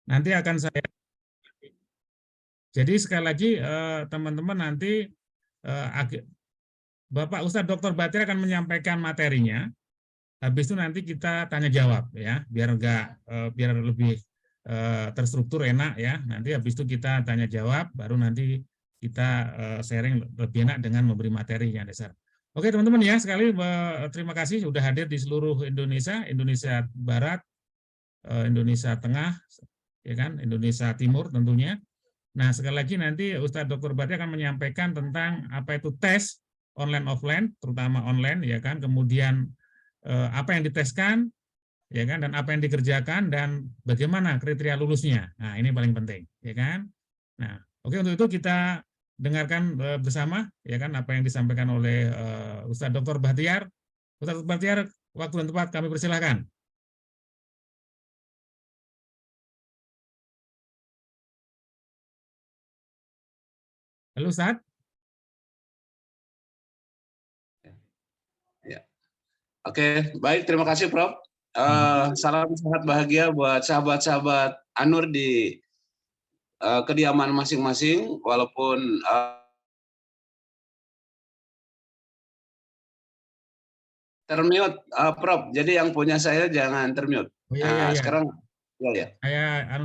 Nanti akan saya. Jadi sekali lagi teman-teman nanti Bapak Ustadz Dr. Batir akan menyampaikan materinya. Habis itu nanti kita tanya jawab ya, biar lebih terstruktur enak ya. Nanti habis itu kita tanya jawab, baru nanti kita sharing lebih enak dengan memberi materi yang dasar. Oke teman-teman ya, sekali terima kasih sudah hadir di seluruh Indonesia, Indonesia Barat, Indonesia Tengah, ya kan, Indonesia Timur tentunya. Nah sekali lagi nanti Ustadz Dr. Batir akan menyampaikan tentang apa itu tes online offline, terutama online ya kan, kemudian apa yang diteskan, ya kan, dan apa yang dikerjakan dan bagaimana kriteria lulusnya. Nah, ini paling penting, ya kan. Nah, oke untuk itu kita dengarkan bersama, ya kan, apa yang disampaikan oleh Ustadz Dr. Bahtiar. Ustadz Bahtiar, waktu dan tempat kami persilahkan. Halo Ustadz. Ya. Oke, baik, terima kasih Prof. Salam sehat bahagia buat sahabat-sahabat Anur di kediaman masing-masing, walaupun termute, Prof. Jadi yang punya saya jangan termute. Oh iya. Sekarang ya. Saya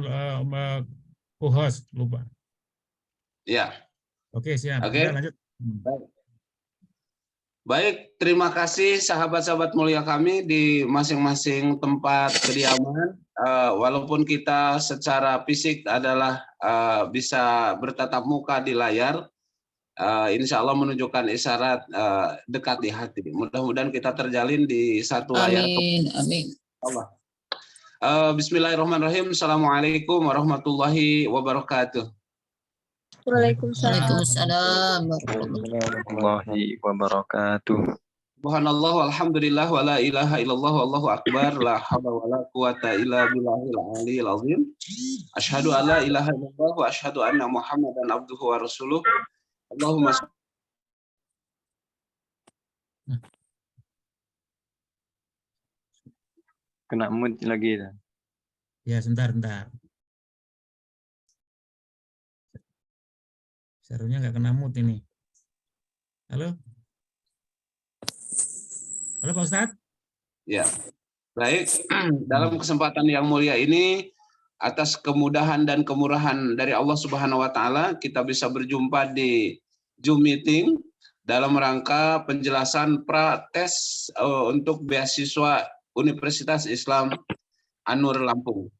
co-host lupa. Ya. Oke siap. Oke. Udah, lanjut. Baik, terima kasih sahabat-sahabat mulia kami di masing-masing tempat kediaman. Walaupun kita secara fisik adalah bisa bertatap muka di layar, insya Allah menunjukkan isyarat dekat di hati. Mudah-mudahan kita terjalin di satu layar. Amin. Allah. Bismillahirrahmanirrahim. Assalamualaikum warahmatullahi wabarakatuh. Waalaikumsalam warahmatullahi wabarakatuh. Subhanallah walhamdulillah wa la ilaha illallah wallahu akbar la haula wa la quwata illa billahil aliyil azim. Asyhadu an la ilaha illallah wa asyhadu anna Muhammadan abduhu wa rasuluh. Allahumma Kena mood lagi dah. Ya, sebentar. Serunya nggak kena mood ini. Halo Pak Ustadz. Ya, baik. Dalam kesempatan yang mulia ini, atas kemudahan dan kemurahan dari Allah Subhanahu Wa Taala, kita bisa berjumpa di Zoom meeting dalam rangka penjelasan pra-tes untuk beasiswa Universitas Islam An-Nur Lampung.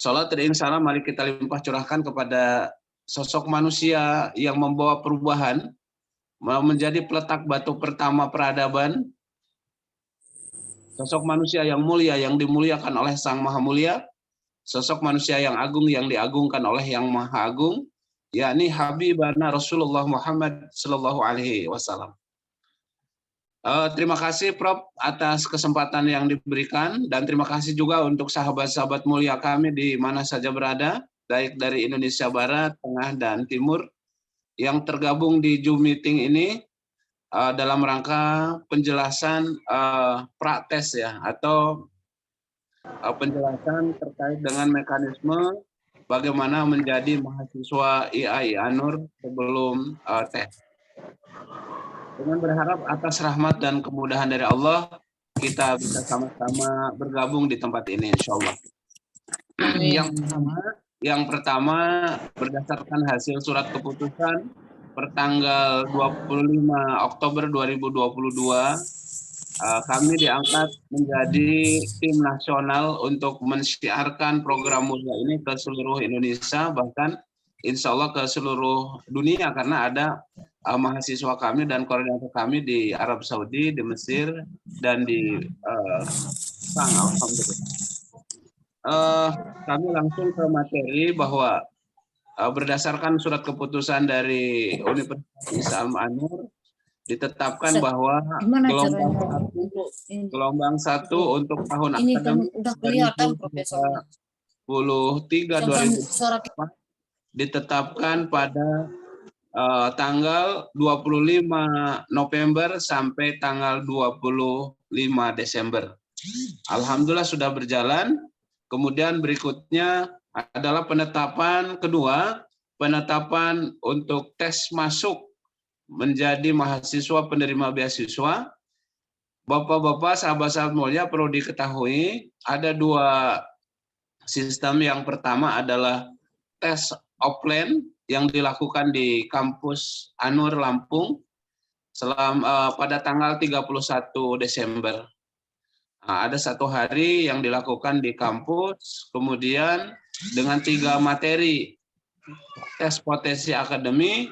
Salat dan salam mari kita limpah curahkan kepada sosok manusia yang membawa perubahan, menjadi peletak batu pertama peradaban, sosok manusia yang mulia yang dimuliakan oleh Sang Maha Mulia, sosok manusia yang agung yang diagungkan oleh Yang Maha Agung, yakni Habibana Rasulullah Muhammad Sallallahu Alaihi Wasallam. Terima kasih Prof atas kesempatan yang diberikan, dan terima kasih juga untuk sahabat-sahabat mulia kami di mana saja berada, baik dari Indonesia Barat, Tengah, dan Timur yang tergabung di Zoom meeting ini dalam rangka penjelasan pra-tes ya, atau penjelasan terkait dengan mekanisme bagaimana menjadi mahasiswa IAI Anur sebelum tes. Dengan berharap atas rahmat dan kemudahan dari Allah, kita bisa sama-sama bergabung di tempat ini, insya Allah. Yang pertama, berdasarkan hasil surat keputusan pertanggal 25 Oktober 2022, kami diangkat menjadi tim nasional untuk mensyiarkan program mulia ini ke seluruh Indonesia, bahkan insya Allah ke seluruh dunia, karena ada mahasiswa kami dan koordinator kami di Arab Saudi, di Mesir, dan di Alhamdulillah. Kami langsung ke materi bahwa berdasarkan surat keputusan dari Universitas Islam An-Nur ditetapkan bahwa gelombang satu untuk tahun akademik 2023-2024 ditetapkan pada tanggal 25 November sampai tanggal 25 Desember. Alhamdulillah sudah berjalan. Kemudian berikutnya adalah penetapan kedua, penetapan untuk tes masuk menjadi mahasiswa penerima beasiswa. Bapak-bapak, sahabat-sahabat mulia, perlu diketahui ada dua sistem. Yang pertama adalah tes offline yang dilakukan di kampus Anur Lampung pada tanggal 31 Desember. Nah, ada 1 hari yang dilakukan di kampus, kemudian dengan 3 materi, tes potensi akademi,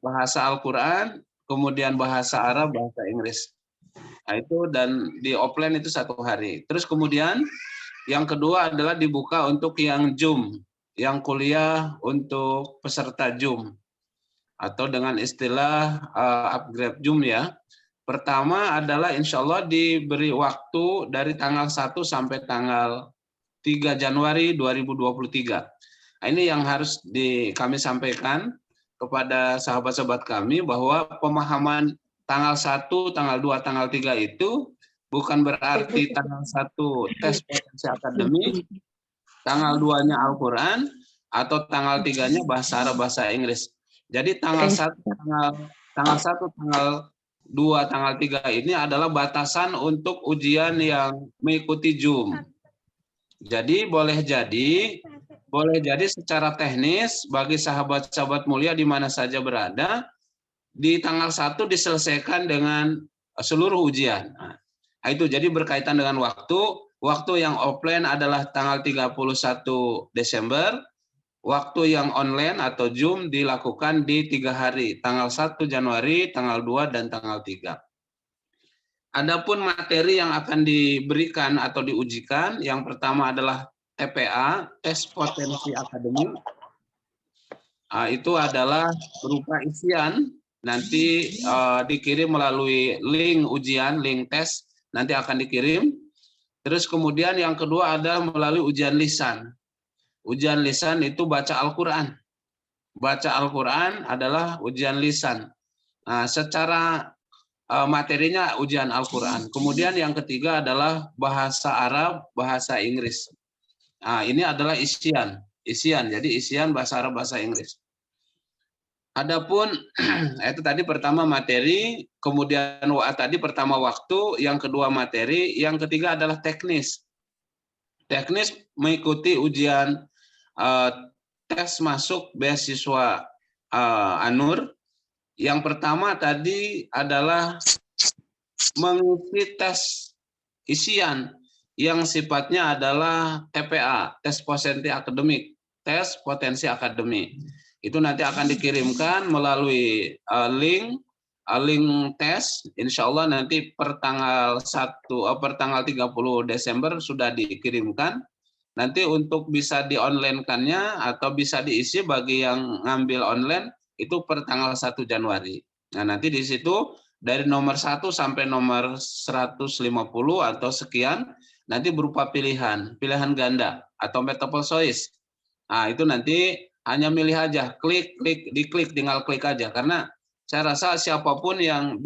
bahasa Al-Quran, kemudian bahasa Arab, bahasa Inggris. Nah, itu dan di offline itu 1 hari. Terus kemudian yang kedua adalah dibuka untuk yang Zoom, yang kuliah untuk peserta Zoom, atau dengan istilah upgrade Zoom ya. Pertama adalah insya Allah diberi waktu dari tanggal 1 sampai tanggal 3 Januari 2023. Nah, ini yang harus kami sampaikan kepada sahabat-sahabat kami, bahwa pemahaman tanggal 1, tanggal 2, tanggal 3 itu bukan berarti tanggal 1 tes potensi akademik, tanggal 2-nya Al-Quran, atau tanggal 3-nya bahasa Arab, bahasa Inggris. Jadi tanggal 1, tanggal 2, tanggal 3 ini adalah batasan untuk ujian yang mengikuti Zoom. Jadi boleh jadi secara teknis bagi sahabat-sahabat mulia di mana saja berada, di tanggal 1 diselesaikan dengan seluruh ujian. Nah, itu jadi berkaitan dengan waktu. Waktu yang offline adalah tanggal 31 Desember. Waktu yang online atau Zoom dilakukan di 3 hari, tanggal 1 Januari, tanggal 2, dan tanggal 3. Adapun materi yang akan diberikan atau diujikan, yang pertama adalah TPA, tes potensi akademik. Itu adalah berupa isian, nanti dikirim melalui link ujian, link tes, nanti akan dikirim. Terus kemudian yang kedua adalah melalui ujian lisan. Ujian lisan itu baca Al-Quran. Baca Al-Quran adalah ujian lisan. Nah, secara materinya ujian Al-Quran. Kemudian yang ketiga adalah bahasa Arab, bahasa Inggris. Nah, ini adalah isian. Jadi isian bahasa Arab, bahasa Inggris. Adapun itu tadi pertama materi, kemudian tadi pertama waktu, yang kedua materi, yang ketiga adalah teknis. Teknis mengikuti ujian tes masuk beasiswa Anur. Yang pertama tadi adalah mengikuti tes isian yang sifatnya adalah TPA, tes potensi akademik. Tes potensi akademik. Itu nanti akan dikirimkan melalui link tes. Insya Allah nanti per tanggal 30 Desember sudah dikirimkan. Nanti untuk bisa di-online-kannya atau bisa diisi bagi yang ngambil online itu per tanggal 1 Januari. Nah, nanti di situ dari nomor 1 sampai nomor 150 atau sekian nanti berupa pilihan ganda atau multiple choice. Nah, itu nanti hanya milih aja, diklik, tinggal klik aja, karena saya rasa siapapun yang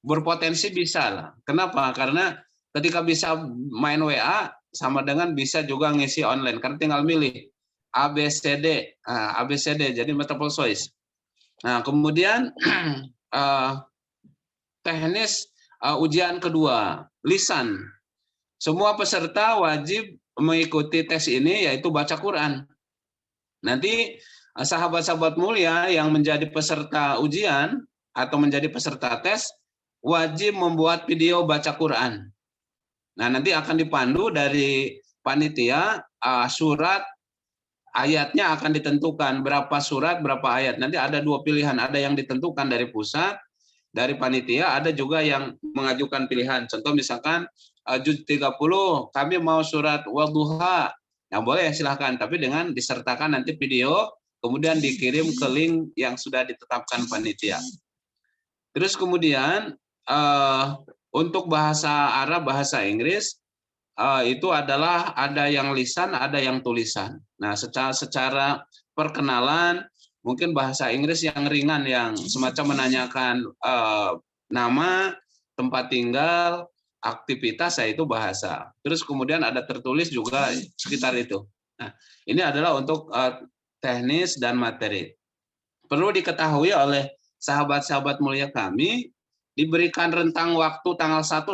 berpotensi bisa lah. Kenapa? Karena ketika bisa main WA sama dengan bisa juga ngisi online, karena tinggal milih ABCD, jadi multiple choice. Nah, kemudian teknis ujian kedua, lisan. Semua peserta wajib mengikuti tes ini, yaitu baca Quran. Nanti sahabat-sahabat mulia yang menjadi peserta ujian atau menjadi peserta tes wajib membuat video baca Quran. Nah, nanti akan dipandu dari panitia, surat ayatnya akan ditentukan, berapa surat, berapa ayat. Nanti ada 2 pilihan, ada yang ditentukan dari pusat, dari panitia, ada juga yang mengajukan pilihan. Contoh misalkan juz 30, kami mau surat Wadduha. Nah, boleh silahkan, tapi dengan disertakan nanti video, kemudian dikirim ke link yang sudah ditetapkan panitia. Terus kemudian untuk bahasa Arab, bahasa Inggris, itu adalah ada yang lisan, ada yang tulisan. Nah, secara perkenalan, mungkin bahasa Inggris yang ringan, yang semacam menanyakan nama, tempat tinggal, aktivitas yaitu bahasa. Terus kemudian ada tertulis juga sekitar itu. Nah, ini adalah untuk teknis dan materi. Perlu diketahui oleh sahabat-sahabat mulia kami, diberikan rentang waktu tanggal 1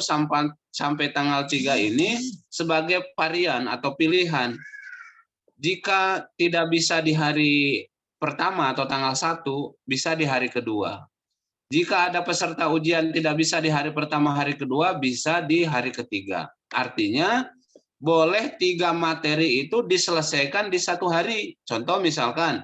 sampai tanggal 3 ini sebagai varian atau pilihan. Jika tidak bisa di hari pertama atau tanggal 1, bisa di hari kedua. Jika ada peserta ujian tidak bisa di hari pertama, hari kedua, bisa di hari ketiga. Artinya, boleh 3 materi itu diselesaikan di 1 hari. Contoh misalkan,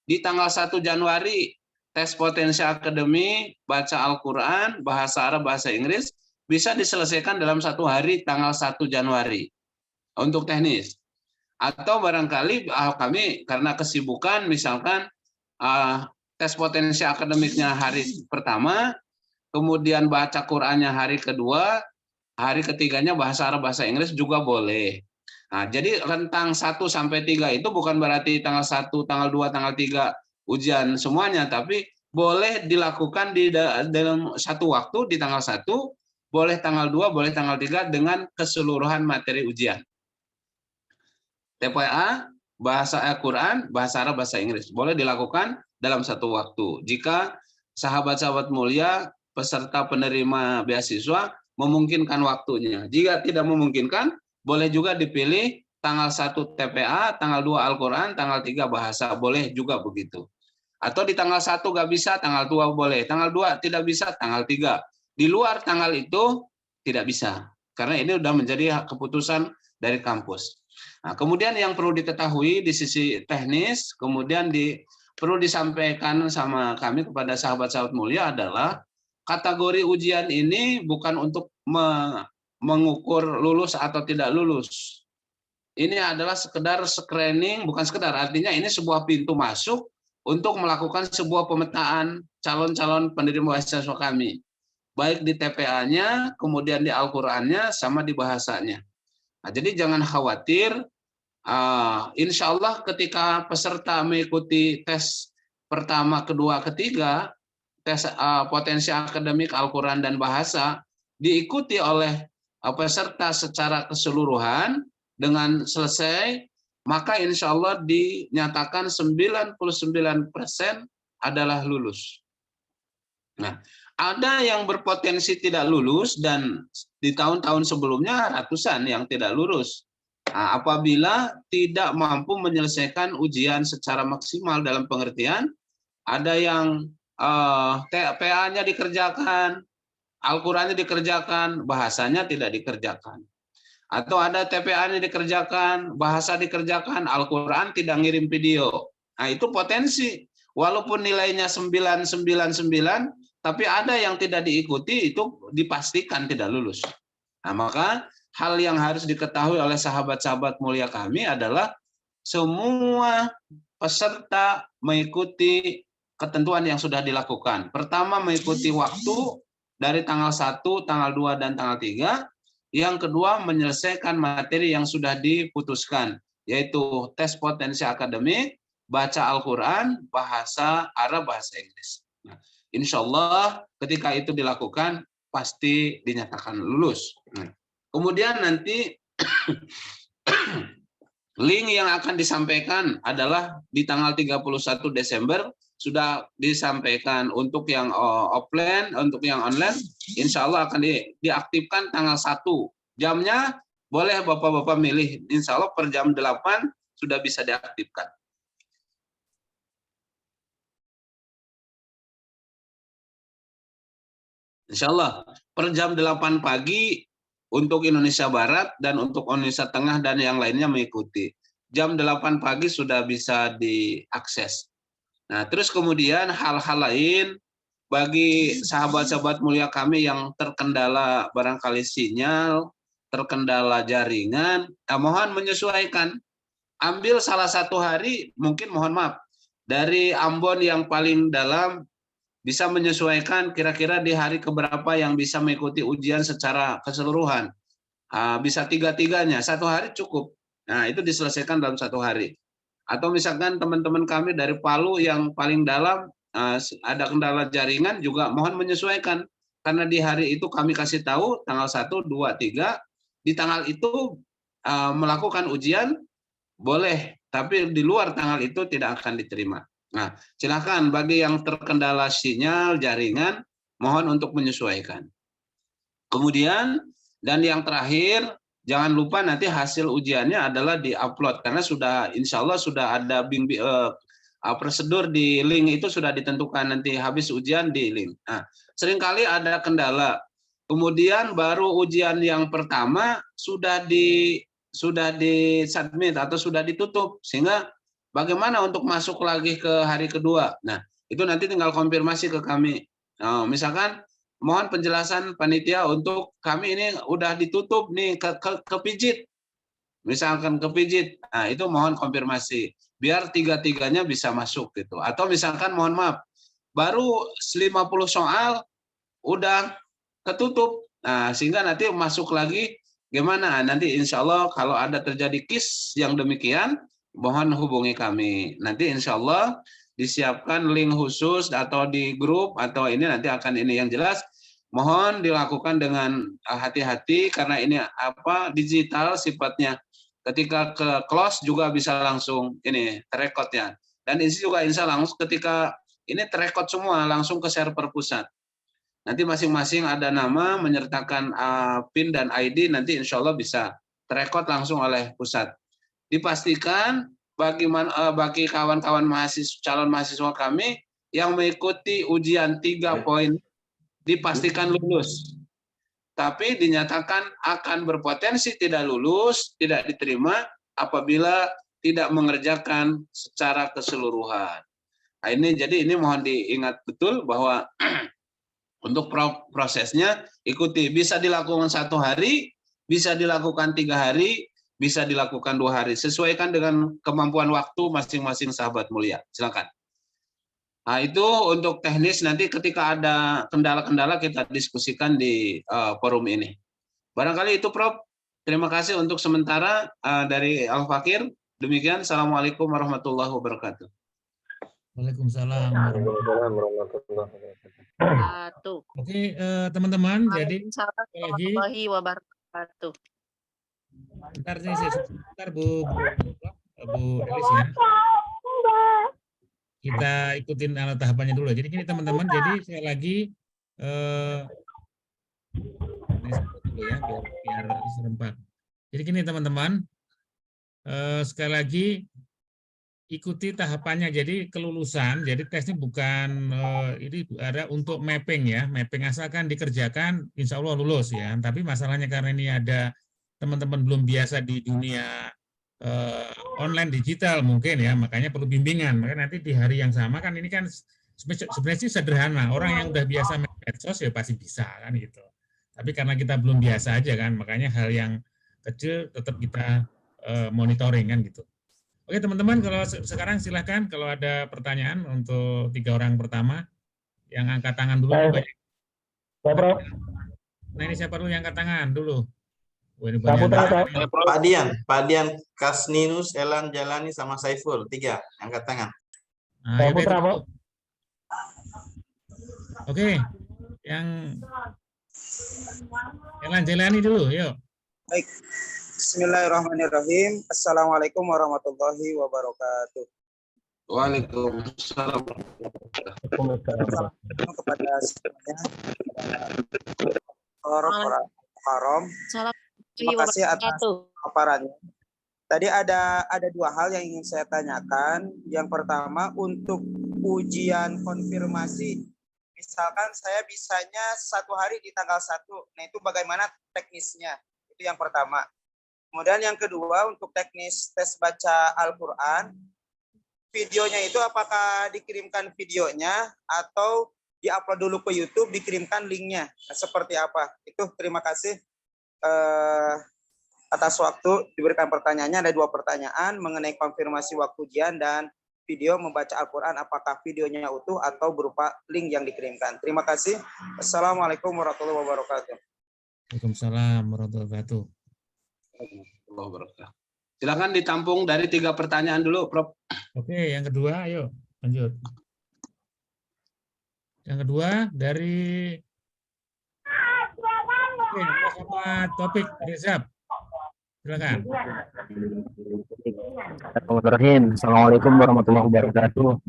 di tanggal 1 Januari, tes potensi akademik, baca Al-Quran, bahasa Arab, bahasa Inggris, bisa diselesaikan dalam 1 hari tanggal 1 Januari. Untuk teknis. Atau barangkali kami karena kesibukan, misalkan, tes potensi akademiknya hari pertama, kemudian baca Qur'annya hari kedua, hari ketiganya bahasa Arab, bahasa Inggris juga boleh. Nah, jadi rentang 1 sampai 3 itu bukan berarti tanggal 1, tanggal 2, tanggal 3 ujian semuanya, tapi boleh dilakukan di dalam satu waktu di tanggal 1, boleh tanggal 2, boleh tanggal 3 dengan keseluruhan materi ujian. TPA, bahasa Al-Quran, bahasa Arab, bahasa Inggris. Boleh dilakukan dalam satu waktu. Jika sahabat-sahabat mulia, peserta penerima beasiswa, memungkinkan waktunya. Jika tidak memungkinkan, boleh juga dipilih tanggal 1 TPA, tanggal 2 Al-Quran, tanggal 3 bahasa. Boleh juga begitu. Atau di tanggal 1 nggak bisa, tanggal 2 boleh. Tanggal 2 tidak bisa, tanggal 3. Di luar tanggal itu tidak bisa. Karena ini sudah menjadi keputusan dari kampus. Nah, kemudian yang perlu diketahui di sisi teknis, kemudian perlu disampaikan sama kami kepada sahabat-sahabat mulia adalah kategori ujian ini bukan untuk mengukur lulus atau tidak lulus. Ini adalah sekedar screening, bukan sekedar, artinya ini sebuah pintu masuk untuk melakukan sebuah pemetaan calon-calon penerima beasiswa kami. Baik di TPA-nya, kemudian di Al-Qur'annya, sama di bahasanya. Nah, jadi jangan khawatir. Insya Allah ketika peserta mengikuti tes pertama, kedua, ketiga, tes potensi akademik Al-Quran dan bahasa, diikuti oleh peserta secara keseluruhan dengan selesai, maka insya Allah dinyatakan 99% adalah lulus. Nah, ada yang berpotensi tidak lulus dan di tahun-tahun sebelumnya ratusan yang tidak lulus. Nah, apabila tidak mampu menyelesaikan ujian secara maksimal dalam pengertian, ada yang TPA-nya dikerjakan, Al-Qur'annya dikerjakan, bahasanya tidak dikerjakan. Atau ada TPA-nya dikerjakan, bahasa dikerjakan, Al-Qur'an tidak ngirim video. Nah, itu potensi. Walaupun nilainya 999, tapi ada yang tidak diikuti, itu dipastikan tidak lulus. Nah, maka hal yang harus diketahui oleh sahabat-sahabat mulia kami adalah semua peserta mengikuti ketentuan yang sudah dilakukan. Pertama, mengikuti waktu dari tanggal 1, tanggal 2, dan tanggal 3. Yang kedua, menyelesaikan materi yang sudah diputuskan, yaitu tes potensi akademik, baca Al-Quran, bahasa Arab, bahasa Inggris. Nah, insya Allah ketika itu dilakukan, pasti dinyatakan lulus. Kemudian nanti link yang akan disampaikan adalah di tanggal 31 Desember sudah disampaikan untuk yang offline, untuk yang online, insya Allah akan diaktifkan tanggal 1. Jamnya boleh Bapak-Bapak milih, insya Allah per jam 8 sudah bisa diaktifkan. Insya Allah per jam 8 pagi untuk Indonesia Barat dan untuk Indonesia Tengah dan yang lainnya mengikuti. Jam 8 pagi sudah bisa diakses. Nah, terus kemudian hal-hal lain bagi sahabat-sahabat mulia kami yang terkendala barangkali sinyal, terkendala jaringan, mohon menyesuaikan. Ambil salah satu hari, mungkin mohon maaf, dari Ambon yang paling dalam, bisa menyesuaikan kira-kira di hari keberapa yang bisa mengikuti ujian secara keseluruhan. Bisa tiga-tiganya, satu hari cukup. Nah, itu diselesaikan dalam satu hari. Atau misalkan teman-teman kami dari Palu yang paling dalam, ada kendala jaringan juga mohon menyesuaikan. karena di hari itu kami kasih tahu tanggal 1, 2, 3, di tanggal itu melakukan ujian boleh, tapi di luar tanggal itu tidak akan diterima. Nah, silakan bagi yang terkendala sinyal jaringan, mohon untuk menyesuaikan. Kemudian, dan yang terakhir, jangan lupa nanti hasil ujiannya adalah di-upload, karena sudah, insya Allah sudah ada prosedur di link itu sudah ditentukan, nanti habis ujian di link. Nah, seringkali ada kendala. Kemudian baru ujian yang pertama sudah di submit atau sudah ditutup, sehingga bagaimana untuk masuk lagi ke hari kedua. Nah, itu nanti tinggal konfirmasi ke kami. Nah, misalkan mohon penjelasan panitia untuk kami ini udah ditutup nih kepijit. Misalkan kepijit. Nah, itu mohon konfirmasi biar tiga-tiganya bisa masuk gitu. Atau misalkan mohon maaf, baru 50 soal udah ketutup. Nah, sehingga nanti masuk lagi gimana? Nanti insya Allah kalau ada terjadi case yang demikian, mohon hubungi kami. Nanti insya Allah disiapkan link khusus atau di grup atau ini nanti akan ini yang jelas. Mohon dilakukan dengan hati-hati karena ini digital sifatnya. Ketika ke close juga bisa langsung ini terekod ya. Dan ini juga insya Allah langsung ketika ini terekod semua langsung ke server pusat. Nanti masing-masing ada nama, menyertakan PIN dan ID, nanti insya Allah bisa terekod langsung oleh pusat. Dipastikan bagi kawan-kawan calon mahasiswa kami yang mengikuti ujian 3 poin dipastikan lulus. Tapi dinyatakan akan berpotensi tidak lulus, tidak diterima apabila tidak mengerjakan secara keseluruhan. Nah, jadi ini mohon diingat betul bahwa untuk prosesnya ikuti, bisa dilakukan 1 hari, bisa dilakukan 3 hari, bisa dilakukan 2 hari. Sesuaikan dengan kemampuan waktu masing-masing sahabat mulia. Silakan. Nah, itu untuk teknis, nanti ketika ada kendala-kendala kita diskusikan di forum ini. Barangkali itu Prof. Terima kasih untuk sementara dari Al-Fakir. Demikian, Assalamualaikum warahmatullahi wabarakatuh. Waalaikumsalam warahmatullahi wabarakatuh. Oke, teman-teman, jadi warahmatullahi wabarakatuh. Bentar Bu Elis ya. Kita ikutin tahapannya dulu. Jadi gini teman-teman, jadi saya lagi ya biar serempak. Jadi gini teman-teman, sekali lagi ikuti tahapannya. Jadi kelulusan, jadi tesnya bukan ini ada untuk mapping ya, mapping asalkan dikerjakan, insya Allah lulus ya. Tapi masalahnya karena ini ada teman-teman belum biasa di dunia online digital mungkin ya, makanya perlu bimbingan. Makanya nanti di hari yang sama kan ini kan sebenarnya sih sederhana. Orang yang udah biasa main medsos ya pasti bisa kan gitu. Tapi karena kita belum biasa aja kan, makanya hal yang kecil tetap kita monitoring kan gitu. Oke teman-teman, kalau sekarang silahkan kalau ada pertanyaan untuk 3 orang pertama yang angkat tangan dulu. Nah ini siapa dulu yang angkat tangan dulu? Pak Dian, Kasninus, Elan, Jalani, sama Saiful, 3 angkat tangan. Nah, ya, oke, yang Elan Jalani dulu, yuk. Baik. Bismillahirrahmanirrahim. Assalamualaikum warahmatullahi wabarakatuh. Waalaikumsalam. Kepada semuanya. Haram. Terima kasih atas paparannya. Tadi ada 2 hal yang ingin saya tanyakan. Yang pertama untuk ujian konfirmasi. Misalkan saya bisanya 1 hari di tanggal 1. Nah itu bagaimana teknisnya? Itu yang pertama. Kemudian yang kedua untuk teknis tes baca Al-Quran, videonya itu apakah dikirimkan videonya atau diupload dulu ke YouTube, dikirimkan linknya, seperti apa? Itu terima kasih atas waktu diberikan pertanyaannya. Ada 2 pertanyaan mengenai konfirmasi waktu ujian dan video membaca Al-Quran, apakah videonya utuh atau berupa link yang dikirimkan. Terima kasih. Assalamualaikum warahmatullahi wabarakatuh. Waalaikumsalam warahmatullahi wabarakatuh. Silakan ditampung dari 3 pertanyaan dulu, Prof. Oke, yang kedua, ayo lanjut. Yang kedua dari Oke, Muhammad Taufik Rizab. Silakan. Bismillahirrahmanirrahim. Assalamualaikum warahmatullahi wabarakatuh.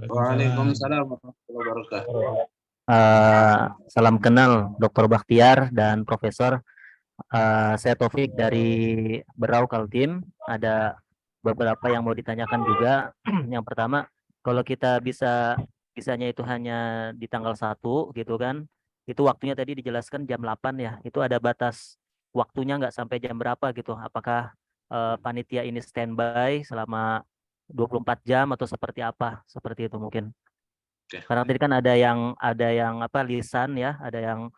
Waalaikumsalam warahmatullahi wabarakatuh. Salam kenal Dr. Bakhtiar dan Profesor. Saya Taufik dari Berau Kaltim. Ada beberapa yang mau ditanyakan juga. Yang pertama, kalau kita bisanya itu hanya di tanggal 1 gitu kan, itu waktunya tadi dijelaskan jam 8 ya. Itu ada batas waktunya nggak sampai jam berapa gitu? Apakah panitia ini standby selama 24 jam atau seperti apa? Seperti itu mungkin. Karena tadi kan ada yang lisan ya, ada yang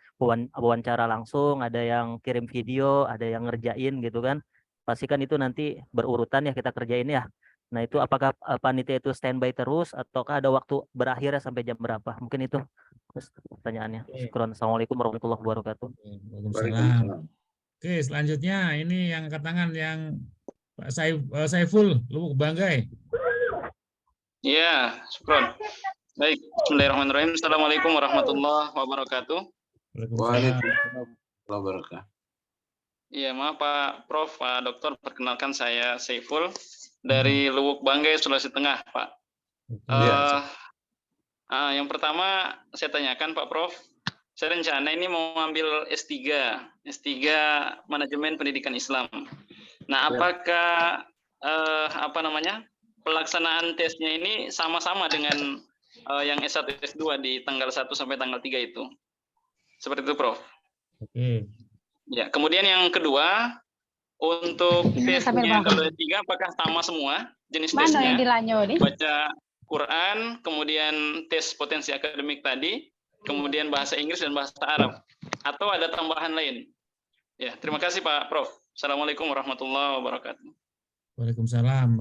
wawancara langsung, ada yang kirim video, ada yang ngerjain gitu kan. Pastikan itu nanti berurutan ya kita kerjain ya. Nah itu apakah panitia itu standby terus ataukah ada waktu berakhirnya sampai jam berapa? Mungkin itu pertanyaannya. Syukron. Assalamualaikum warahmatullahi wabarakatuh. Waalaikumsalam. Oke, selanjutnya ini yang angkat tangan yang Pak Saiful Lubuk Banggai. Iya, syukron. Baik, bismillahirrahmanirrahim. Assalamualaikum warahmatullahi wabarakatuh. Waalaikumsalam warahmatullahi wabarakatuh. Iya, maaf Pak Prof, Pak Dokter, perkenalkan saya Saiful dari Lubuk Banggai, Sulawesi Tengah, Pak. Yang pertama saya tanyakan Pak Prof, saya rencana ini mau ambil S3 Manajemen Pendidikan Islam. Nah, apakah pelaksanaan tesnya ini sama-sama dengan yang S1 S2 di tanggal 1 sampai tanggal 3 itu? Seperti itu, Prof. Oke. Ya, kemudian yang kedua, untuk tesnya kalau S3 apakah sama semua jenis tesnya? Baca Quran, kemudian tes potensi akademik tadi, kemudian bahasa Inggris dan bahasa Arab, atau ada tambahan lain? Ya, terima kasih Pak Prof. Assalamualaikum warahmatullahi wabarakatuh. Waalaikumsalam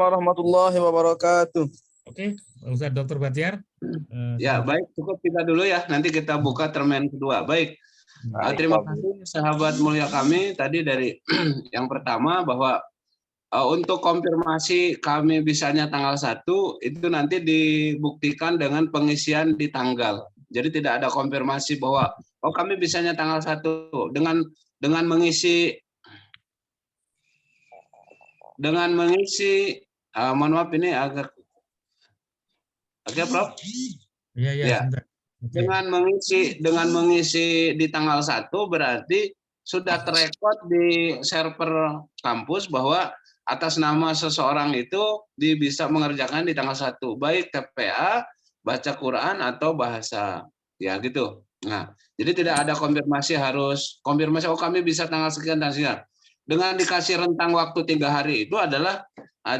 warahmatullahi wabarakatuh. Oke, Ustaz Dr. Bakhtiar. Ya, baik, cukup kita dulu ya. Nanti kita buka termen kedua. Baik. Terima kasih sahabat mulia kami tadi dari yang pertama bahwa untuk konfirmasi kami bisanya tanggal 1 itu nanti dibuktikan dengan pengisian di tanggal. Jadi tidak ada konfirmasi bahwa kami bisanya tanggal 1 dengan mengisi mohon maaf ini agak Prof. Iya. Dengan mengisi di tanggal 1 berarti sudah terekod di server kampus bahwa atas nama seseorang itu bisa mengerjakan di tanggal 1, baik TPA, baca Quran atau bahasa. Ya gitu. Nah, jadi tidak ada konfirmasi kami bisa tanggal sekian dan sekian. Dengan dikasih rentang waktu 3 hari itu adalah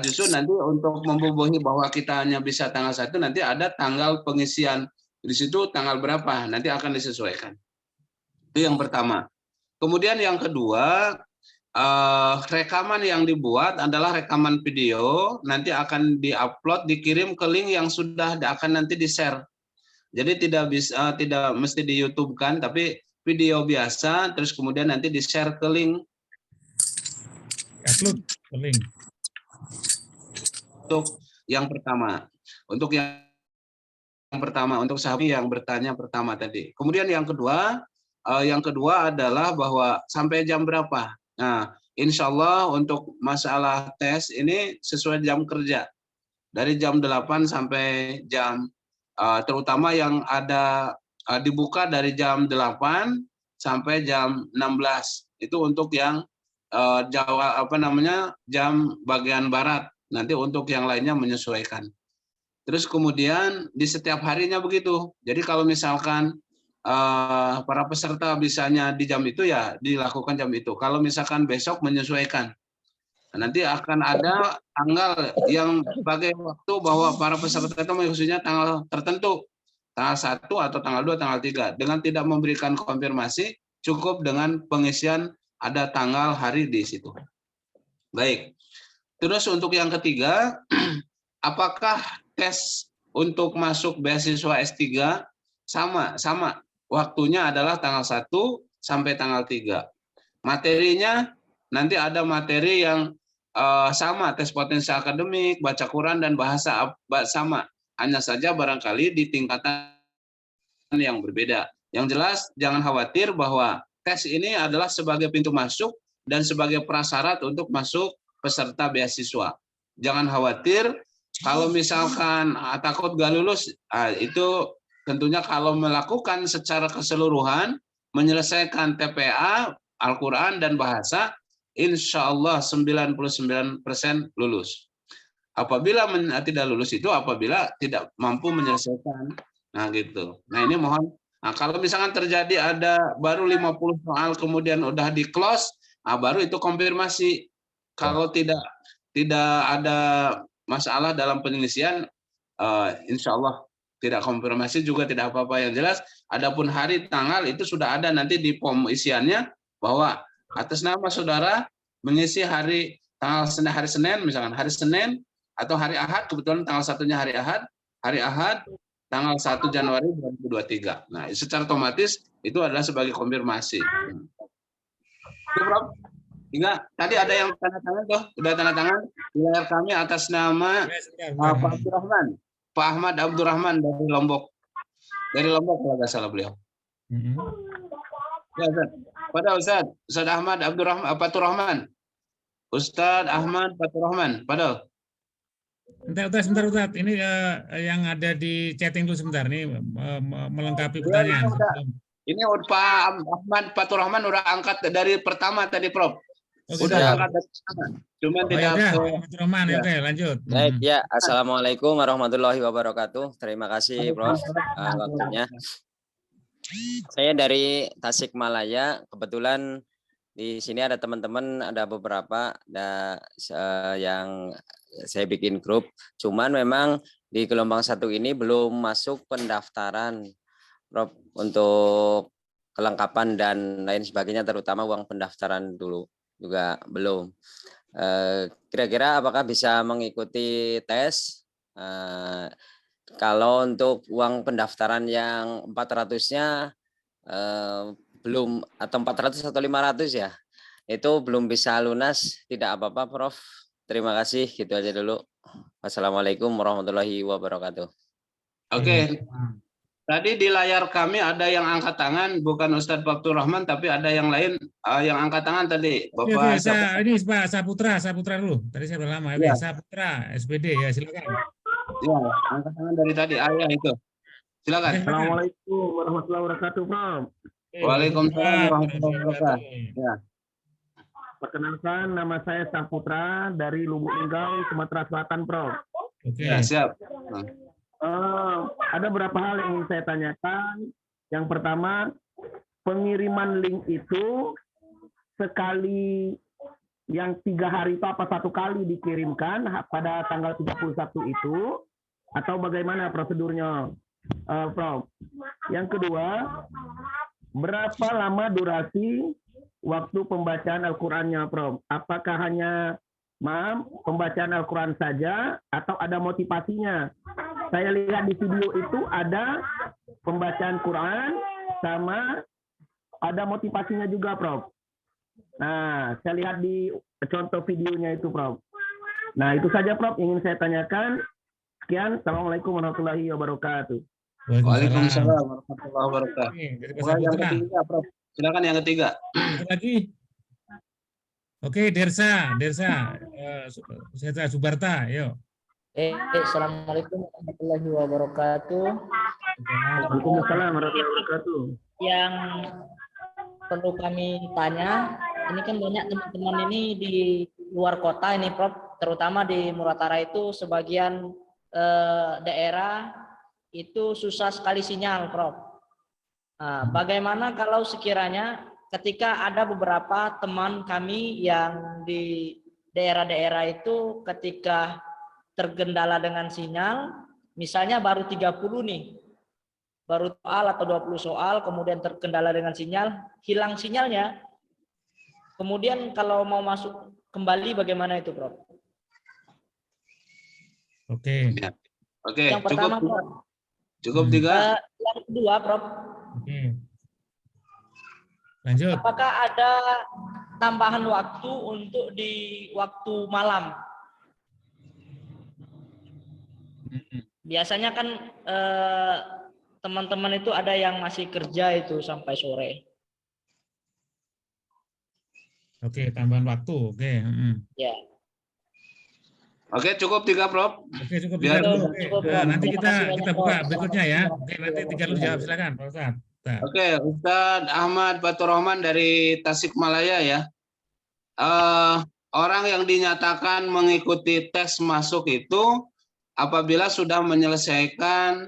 justru nanti untuk membubuhi bahwa kita hanya bisa tanggal 1, nanti ada tanggal pengisian. Di situ tanggal berapa, nanti akan disesuaikan. Itu yang pertama. Kemudian yang kedua, rekaman yang dibuat adalah rekaman video, nanti akan diupload, dikirim ke link yang sudah akan nanti di-share. Jadi tidak mesti di YouTube kan, tapi video biasa, terus kemudian nanti di-share ke link. Upload ke link. Untuk yang pertama, untuk sahabat yang bertanya pertama tadi. Kemudian yang kedua adalah bahwa sampai jam berapa. Nah, insya Allah untuk masalah tes ini sesuai jam kerja. Dari jam 8 sampai jam, terutama yang ada dibuka dari jam 8 sampai jam 16. Itu untuk yang jam bagian barat. Nanti untuk yang lainnya menyesuaikan. Terus kemudian di setiap harinya begitu. Jadi kalau misalkan para peserta bisanya di jam itu ya dilakukan jam itu. Kalau misalkan besok menyesuaikan. Nanti akan ada tanggal yang sebagai waktu bahwa para peserta itu maksudnya tanggal tertentu. Tanggal 1 atau tanggal 2, tanggal 3. Dengan tidak memberikan konfirmasi, cukup dengan pengisian ada tanggal hari di situ. Baik. Terus untuk yang ketiga, apakah tes untuk masuk beasiswa S3 sama? Waktunya adalah tanggal 1 sampai tanggal 3. Materinya nanti ada materi yang sama, tes potensi akademik, baca Quran dan bahasa sama. Hanya saja barangkali di tingkatan yang berbeda. Yang jelas jangan khawatir bahwa tes ini adalah sebagai pintu masuk dan sebagai prasyarat untuk masuk peserta beasiswa. Jangan khawatir kalau misalkan takut gak lulus, itu tentunya kalau melakukan secara keseluruhan, menyelesaikan TPA, Al-Quran, dan bahasa, insya Allah 99% lulus. Apabila tidak lulus itu apabila tidak mampu menyelesaikan. Nah gitu. Nah ini mohon. Nah kalau misalkan terjadi ada baru 50 soal kemudian udah di close, baru itu konfirmasi. Kalau tidak ada masalah dalam penyelesaian, insya Allah tidak konfirmasi juga tidak apa-apa. Yang jelas, adapun hari tanggal itu sudah ada nanti di form isiannya bahwa atas nama saudara mengisi hari tanggal hari Senin, misalkan hari Senin atau hari Ahad, kebetulan tanggal satunya hari Ahad tanggal 1 Januari 2023. Nah, secara otomatis itu adalah sebagai konfirmasi. Itu, Prof. Hingga tadi ada yang tanda tangan tuh, sudah tanda tangan di layar kami atas nama Pak Abdurrahman, Pak Ahmad Abdurrahman dari Lombok. Dari Lombok kalau nggak salah beliau. Ya, Ustaz. Pada Ustaz Ahmad Abdurrahman, Faturrahman. Ustaz Ahmad Faturrahman, pada. Sebentar, Ustaz. Ini yang ada di chatting dulu sebentar nih melengkapi pertanyaan. Ini Pak Ahmad Faturrahman udah angkat dari pertama tadi, Prof. Udah angkat dari pertama. Cuma tidak. Faturrahman, ya. Oke, lanjut. Baik, ya. Assalamualaikum warahmatullahi wabarakatuh. Terima kasih, Prof. Waktunya. Saya dari Tasikmalaya. Kebetulan di sini ada teman-teman, ada beberapa yang saya bikin grup. Cuman memang di gelombang 1 ini belum masuk pendaftaran, Prof, untuk kelengkapan dan lain sebagainya, terutama uang pendaftaran dulu juga belum. Kira-kira apakah bisa mengikuti tes? Kalau untuk uang pendaftaran yang 400-nya belum, atau 400 atau 500 ya, itu belum bisa lunas, tidak apa-apa, Prof. Terima kasih, gitu aja dulu. Wassalamualaikum warahmatullahi wabarakatuh. Oke. Tadi di layar kami ada yang angkat tangan, bukan Ustadz Faturrahman, tapi ada yang lain yang angkat tangan tadi. Bapak ini Pak Saputra dulu. Tadi saya udah lama. Ya. Saputra, SPD, ya silakan. Ya, angkat tangan dari tadi. Ayah itu. Silakan. Assalamualaikum warahmatullahi wabarakatuh, Prof. Waalaikumsalam warahmatullahi wabarakatuh. Ya. Perkenalkan, nama saya Saputra dari Lubuk Linggau, Sumatera Selatan, Prof. Oke. Ya, siap. Ada beberapa hal yang ingin saya tanyakan. Yang pertama, pengiriman link itu sekali yang 3 hari itu apa 1 kali dikirimkan pada tanggal 31 itu, atau bagaimana prosedurnya, Prof? Yang kedua, berapa lama durasi waktu pembacaan Al-Qurannya, Prof? Apakah hanya pembacaan Al-Quran saja atau ada motivasinya? Saya lihat di video itu ada pembacaan Quran sama ada motivasinya juga, Prof. Nah, saya lihat di contoh videonya itu, Prof. Nah, itu saja, Prof, ingin saya tanyakan. Sekian. Assalamualaikum warahmatullahi wabarakatuh. Waalaikumsalam warahmatullahi wabarakatuh. Yang ketiga, Prof. Silakan yang ketiga. Lagi. Oke, Dersa Subarta, yuk. Assalamualaikum warahmatullahi wabarakatuh. Waalaikumsalam warahmatullahi wabarakatuh. Yang perlu kami tanya, ini kan banyak teman-teman ini di luar kota ini, Prof, terutama di Muratara itu sebagian daerah itu susah sekali sinyal, Prof. Nah, bagaimana kalau sekiranya ketika ada beberapa teman kami yang di daerah-daerah itu ketika tergendala dengan sinyal, misalnya baru 30 nih, baru soal atau 20 soal, kemudian terkendala dengan sinyal, hilang sinyalnya, kemudian kalau mau masuk kembali bagaimana itu, Prof? Oke. Oke. Yang pertama, Prof. Cukup 3. Yang kedua, Prof. Oke. Lanjut. Apakah ada tambahan waktu untuk di waktu malam? Biasanya kan teman-teman itu ada yang masih kerja itu sampai sore. Oke, tambahan waktu. Oke. Ya. Oke, cukup 3, Prof. Oke, cukup Biar 3 dulu. Oke. Cukup, Nah, Prof. nanti Terima kasih banyak, kita Prof. buka berikutnya ya. Assalamualaikum Oke, nanti 3 dulu jawab. Silakan, Pak Ustadz. Oke, Ustadz Ahmad Fatur Rahman dari Tasikmalaya ya. Orang yang dinyatakan mengikuti tes masuk itu apabila sudah menyelesaikan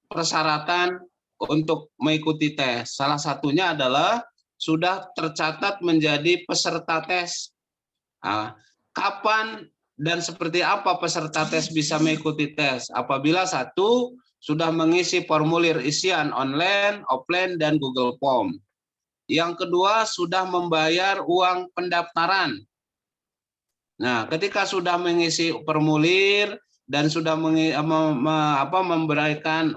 persyaratan untuk mengikuti tes. Salah satunya adalah sudah tercatat menjadi peserta tes. Kapan dan seperti apa peserta tes bisa mengikuti tes? Apabila satu, sudah mengisi formulir isian online, offline, dan Google Form. Yang kedua, sudah membayar uang pendaftaran. Nah, ketika sudah mengisi formulir dan sudah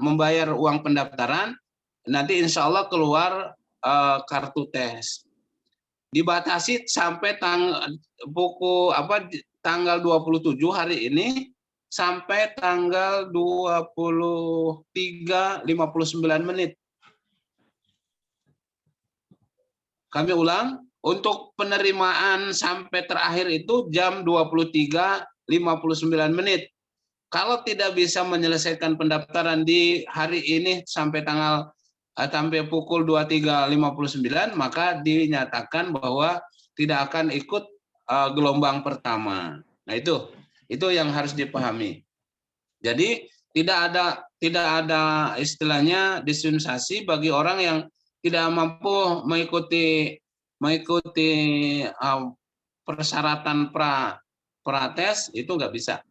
membayar uang pendaftaran, nanti insya Allah keluar kartu tes. Dibatasi sampai tanggal 27 hari ini sampai tanggal 23.59 menit. Kami ulang, untuk penerimaan sampai terakhir itu jam 23.59 menit. Kalau tidak bisa menyelesaikan pendaftaran di hari ini sampai pukul 23.59, maka dinyatakan bahwa tidak akan ikut gelombang pertama. Nah, itu yang harus dipahami. Jadi tidak ada istilahnya dispensasi bagi orang yang tidak mampu mengikuti persyaratan prates, itu nggak bisa.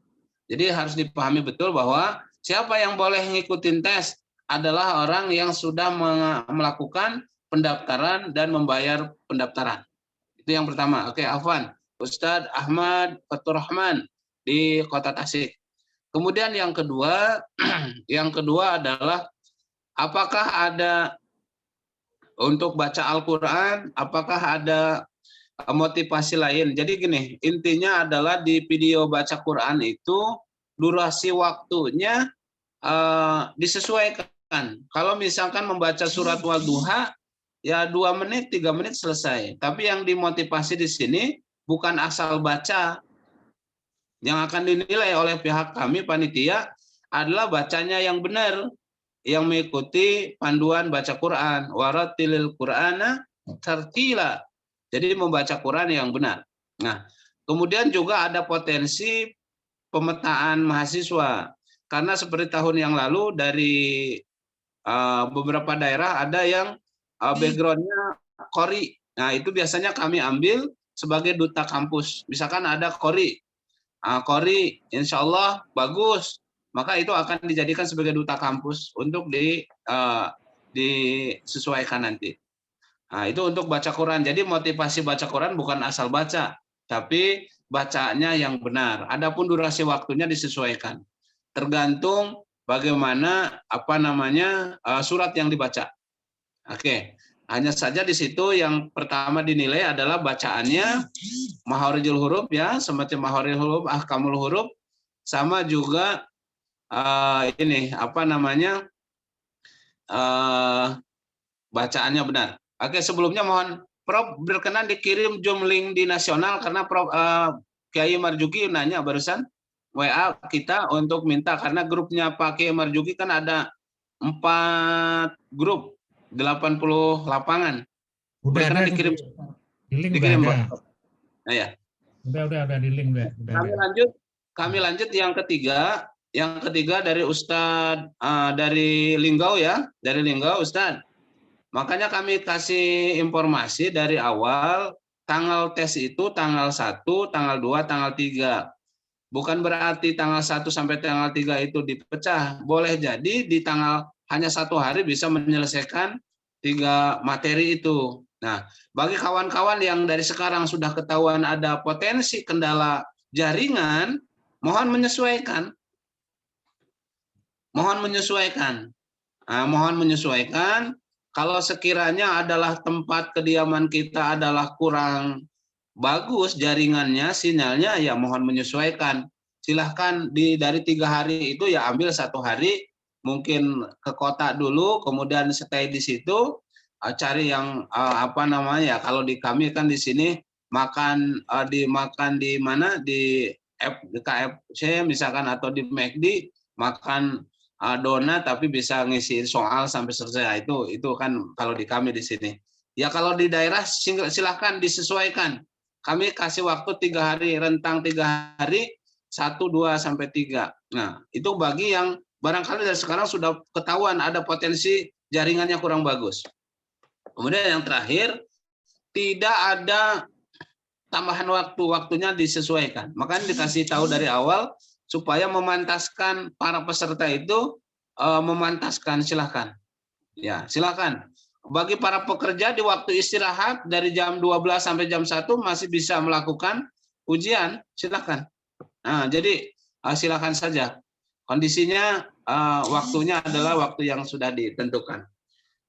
Jadi harus dipahami betul bahwa siapa yang boleh ngikutin tes adalah orang yang sudah melakukan pendaftaran dan membayar pendaftaran. Itu yang pertama. Oke, Afwan. Ustadz Ahmad Fatur Rahman di Kota Tasik. Kemudian yang kedua adalah apakah ada untuk baca Al-Quran, apakah ada motivasi lain? Jadi gini, intinya adalah di video baca Quran itu durasi waktunya disesuaikan. Kalau misalkan membaca surat Wal-Duha, ya 2 menit, 3 menit selesai. Tapi yang dimotivasi di sini bukan asal baca. Yang akan dinilai oleh pihak kami, panitia, adalah bacanya yang benar, yang mengikuti panduan baca Quran, waratilil Qur'ana tartila. Jadi membaca Quran yang benar. Nah, kemudian juga ada potensi pemetaan mahasiswa. Karena seperti tahun yang lalu dari beberapa daerah ada yang backgroundnya Qori. Nah, itu biasanya kami ambil sebagai duta kampus. Misalkan ada Qori. Qori insya Allah bagus. Maka itu akan dijadikan sebagai duta kampus untuk disesuaikan nanti. Nah, itu untuk baca Quran. Jadi motivasi baca Quran bukan asal baca, tapi bacanya yang benar. Adapun durasi waktunya disesuaikan. Tergantung bagaimana surat yang dibaca. Oke. Hanya saja di situ yang pertama dinilai adalah bacaannya, mahorijul huruf ya, semacam mahorijul huruf, ahkamul huruf, sama juga bacaannya benar. Oke, sebelumnya mohon Prof berkenan dikirim Zoom link di nasional karena Prof Kiai Marjuki nanya barusan WA kita untuk minta, karena grupnya Pak Kiai Marjuki kan ada 4 grup 80 lapangan. Berkenan dikirim di link Pak. Nah ya. Udah di link udah. Kami lanjut yang ketiga. Yang ketiga dari Ustadz dari Linggau ya, dari Linggau Ustadz. Makanya kami kasih informasi dari awal, tanggal tes itu tanggal 1, tanggal 2, tanggal 3. Bukan berarti tanggal 1 sampai tanggal 3 itu dipecah. Boleh jadi di tanggal hanya 1 hari bisa menyelesaikan 3 materi itu. Nah, bagi kawan-kawan yang dari sekarang sudah ketahuan ada potensi kendala jaringan, mohon menyesuaikan. Mohon menyesuaikan. Kalau sekiranya adalah tempat kediaman kita adalah kurang bagus jaringannya, sinyalnya, ya mohon menyesuaikan. Silahkan dari 3 hari itu ya ambil 1 hari, mungkin ke kota dulu, kemudian stay di situ. cari yang apa namanya, kalau di kami kan di sini makan di mana, di KFC misalkan atau di McD makan donat tapi bisa ngisi soal sampai selesai. Itu kan kalau di kami di sini. Ya kalau di daerah silahkan disesuaikan. Kami kasih waktu 3 hari, rentang 3 hari, 1, 2, sampai 3. Nah, itu bagi yang barangkali dari sekarang sudah ketahuan ada potensi jaringannya kurang bagus. Kemudian yang terakhir, tidak ada tambahan waktunya disesuaikan. Makanya dikasih tahu dari awal supaya memantaskan para peserta itu, memantaskan, silahkan. Ya, silahkan. Bagi para pekerja di waktu istirahat dari jam 12 sampai jam 1 masih bisa melakukan ujian, silahkan. Nah, jadi silahkan saja. Kondisinya waktunya adalah waktu yang sudah ditentukan.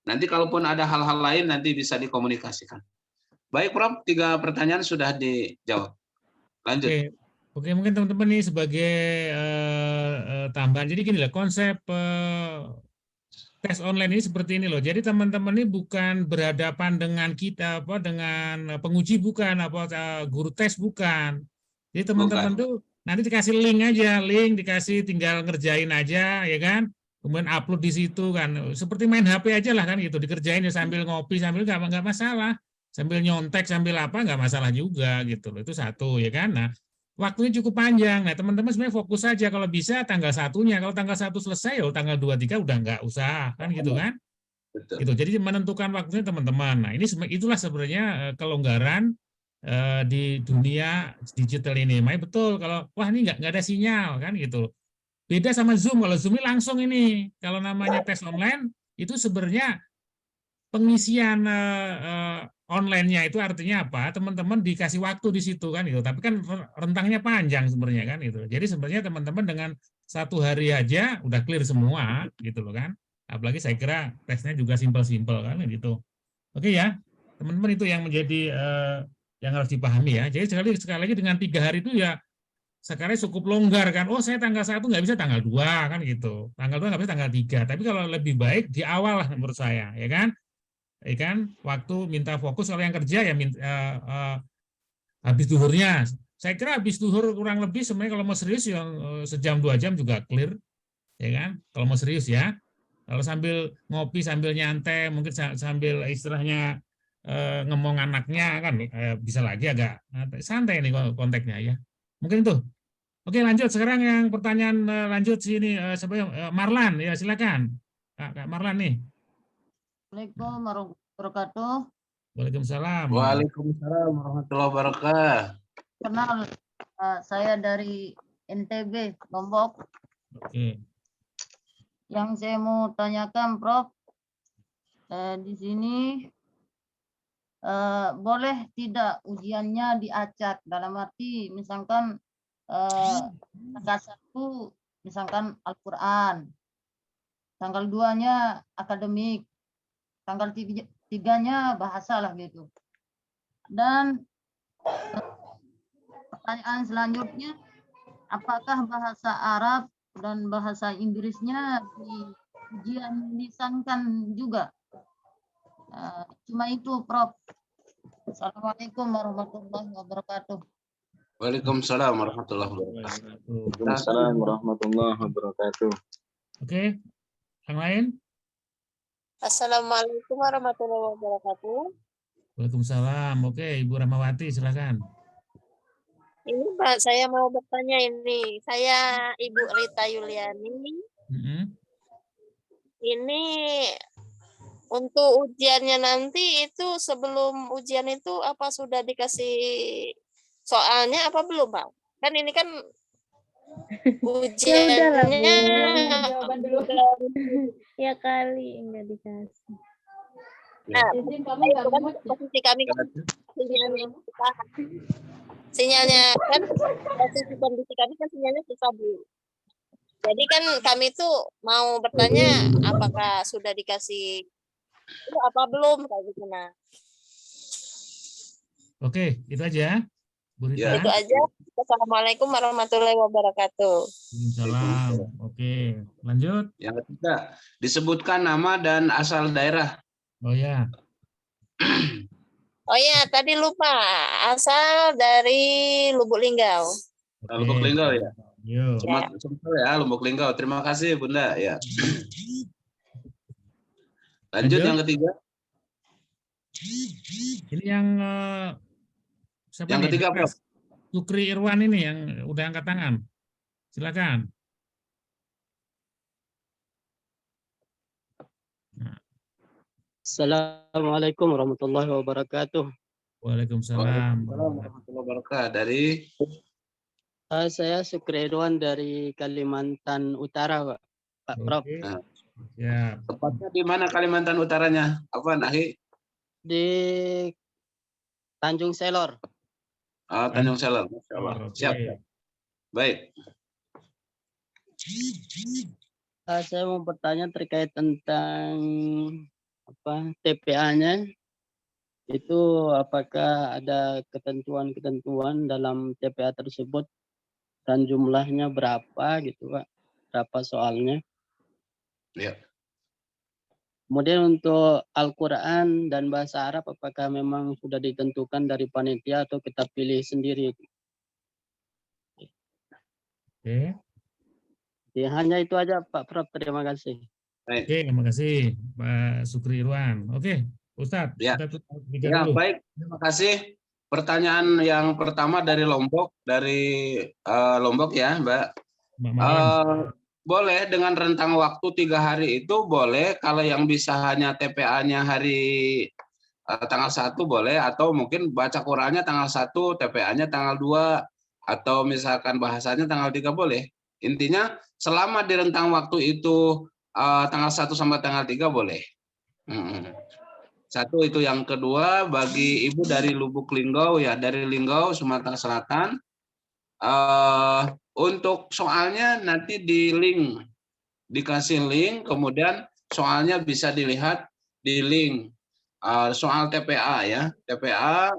Nanti kalaupun ada hal-hal lain nanti bisa dikomunikasikan. Baik, Prof, 3 pertanyaan sudah dijawab. Lanjut. Oke, mungkin teman-teman nih sebagai tambahan. Jadi gini lah, konsep tes online ini seperti ini loh. Jadi teman-teman ini bukan berhadapan dengan kita, dengan penguji bukan, guru tes bukan. Jadi teman-teman tuh nanti dikasih link aja, dikasih tinggal ngerjain aja, ya kan? Kemudian upload di situ kan. Seperti main HP aja lah kan gitu, dikerjain ya sambil ngopi, sambil nggak masalah. Sambil nyontek, sambil apa nggak masalah juga gitu loh. Itu satu, ya kan? Nah, waktunya cukup panjang. Nah, teman-teman sebenarnya fokus saja kalau bisa tanggal 1-nya. Kalau tanggal 1 selesai, ya tanggal 2, 3 udah nggak usah, kan gitu kan? Betul. Gitu. Jadi menentukan waktunya teman-teman. Nah, itulah sebenarnya kelonggaran di dunia digital ini. Makanya betul kalau wah ini nggak ada sinyal kan gitu. Beda sama Zoom. Kalau Zoom ini langsung ini. Kalau namanya tes online itu sebenarnya pengisian online-nya itu artinya apa? Teman-teman dikasih waktu di situ kan gitu. Tapi kan rentangnya panjang sebenarnya kan gitu. Jadi sebenarnya teman-teman dengan 1 hari aja udah clear semua gitu loh kan. Apalagi saya kira tesnya juga simpel-simpel kan gitu. Oke ya. Teman-teman itu yang menjadi yang harus dipahami ya. Jadi sekali lagi dengan 3 hari itu ya sekarang cukup longgar kan. Oh, saya tanggal 1 nggak bisa tanggal 2 kan gitu. Tanggal 2 nggak bisa tanggal 3. Tapi kalau lebih baik di awal lah menurut saya, ya kan? Ya kan, waktu minta fokus. Kalau yang kerja ya habis duhurnya. Saya kira habis duhur kurang lebih sebenarnya kalau mau serius yang sejam 2 jam juga clear, ya kan? Kalau mau serius ya. Kalau sambil ngopi sambil nyantai, mungkin sambil istilahnya ngomong anaknya kan bisa lagi agak santai nih konteksnya ya. Mungkin itu. Oke, lanjut sekarang yang pertanyaan lanjut sini Marlan ya, silakan. Kak Marlan nih. Assalamualaikum warahmatullahi wabarakatuh. Waalaikumsalam. Waalaikumsalam warahmatullahi wabarakatuh. Kenal, saya dari NTB, Lombok. Oke. Yang saya mau tanyakan, Prof, di sini boleh tidak ujiannya diacak? Dalam arti, misalkan tanggal 1, misalkan Al-Quran, tanggal 2-nya akademik, tanggal 3-nya bahasa lah gitu. Dan pertanyaan selanjutnya, apakah bahasa Arab dan bahasa Inggrisnya di ujian lisankan juga? Cuma itu, Prof. Assalamualaikum warahmatullahi wabarakatuh. Waalaikumsalam warahmatullahi wabarakatuh. Waalaikumsalam warahmatullahi wabarakatuh. Oke, yang lain? Assalamualaikum warahmatullahi wabarakatuh. Waalaikumsalam. Oke, Ibu Rahmawati, silakan. Ini Pak, saya mau bertanya ini. Saya Ibu Rita Yuliani. Ini untuk ujiannya nanti itu sebelum ujian itu apa sudah dikasih soalnya apa belum, Pak? Kan ini kan ujiannya jawaban dulu. Ya kali enggak dikasih. Nah, posisi kami kan sinyalnya kan posisi kondisi kami kan sinyalnya susah Bu. Jadi kan kami tuh mau bertanya apakah sudah dikasih itu apa belum kayak gitu nah. Oke, itu aja. Bu Rita. Itu aja. Assalamualaikum warahmatullahi wabarakatuh. Waalaikumsalam. Oke, lanjut. Yang ketiga, disebutkan nama dan asal daerah Oh ya. Oh ya, tadi lupa. Asal dari Lubuk Linggau. Lubuk Linggau ya. Yo. Sebentar ya, Lubuk Linggau. Terima kasih Bunda ya. Lanjut yang ketiga. Ini yang siapa yang nih? ketiga, Prof. Sukri Irwan ini yang udah angkat tangan. Silakan. Assalamualaikum warahmatullahi wabarakatuh. Waalaikumsalam warahmatullahi wabarakatuh. Dari saya Sukri Irwan dari Kalimantan Utara, Pak Prof. Nah, ya. Tepatnya di mana Kalimantan Utaranya? Apa, Nahi? Di Tanjung Selor. Oh, Tanjung Selor. Masya Allah. Siap. Baik. Saya mau bertanya terkait tentang TPA-nya. Itu apakah ada ketentuan-ketentuan dalam TPA tersebut dan jumlahnya berapa gitu, Pak? Berapa soalnya? Ya. Kemudian untuk Al-Quran dan bahasa Arab, apakah memang sudah ditentukan dari panitia atau kita pilih sendiri? Oke. Ya, hanya itu aja Pak Prof. Terima kasih. Oke, terima kasih Pak Sukri Irwan. Oke, Ustadz. Ya. Kita Baik. Terima kasih. Pertanyaan yang pertama dari Lombok, Lombok ya, Mbak. Boleh dengan rentang waktu 3 hari itu boleh, kalau yang bisa hanya TPA-nya hari tanggal 1 boleh, atau mungkin baca Qurannya tanggal 1, TPA-nya tanggal 2, atau misalkan bahasanya tanggal 3 boleh. Intinya selama di rentang waktu itu tanggal 1 sampai tanggal 3 boleh. Satu itu. Yang kedua, bagi Ibu dari Lubuk Linggau ya, dari Linggau, Sumatera Selatan, untuk soalnya nanti di link, dikasih link, kemudian soalnya bisa dilihat di link. Soal TPA ya, TPA,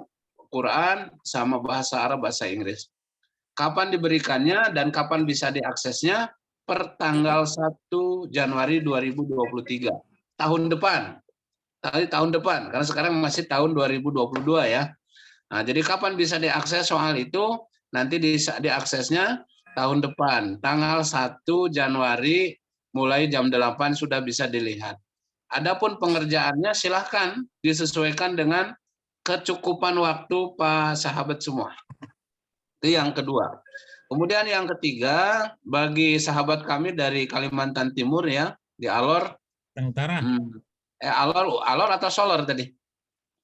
Quran, sama bahasa Arab, bahasa Inggris. Kapan diberikannya dan kapan bisa diaksesnya? Per tanggal 1 Januari 2023, tahun depan. Tahun depan, karena sekarang masih tahun 2022 ya. Nah, jadi kapan bisa diakses soal itu? Nanti diaksesnya tahun depan, tanggal 1 Januari mulai jam 8 sudah bisa dilihat. Adapun pengerjaannya silahkan disesuaikan dengan kecukupan waktu Pak sahabat semua. Itu yang kedua. Kemudian yang ketiga, bagi sahabat kami dari Kalimantan Timur ya, di Alor. Utara. Alor atau Solor tadi?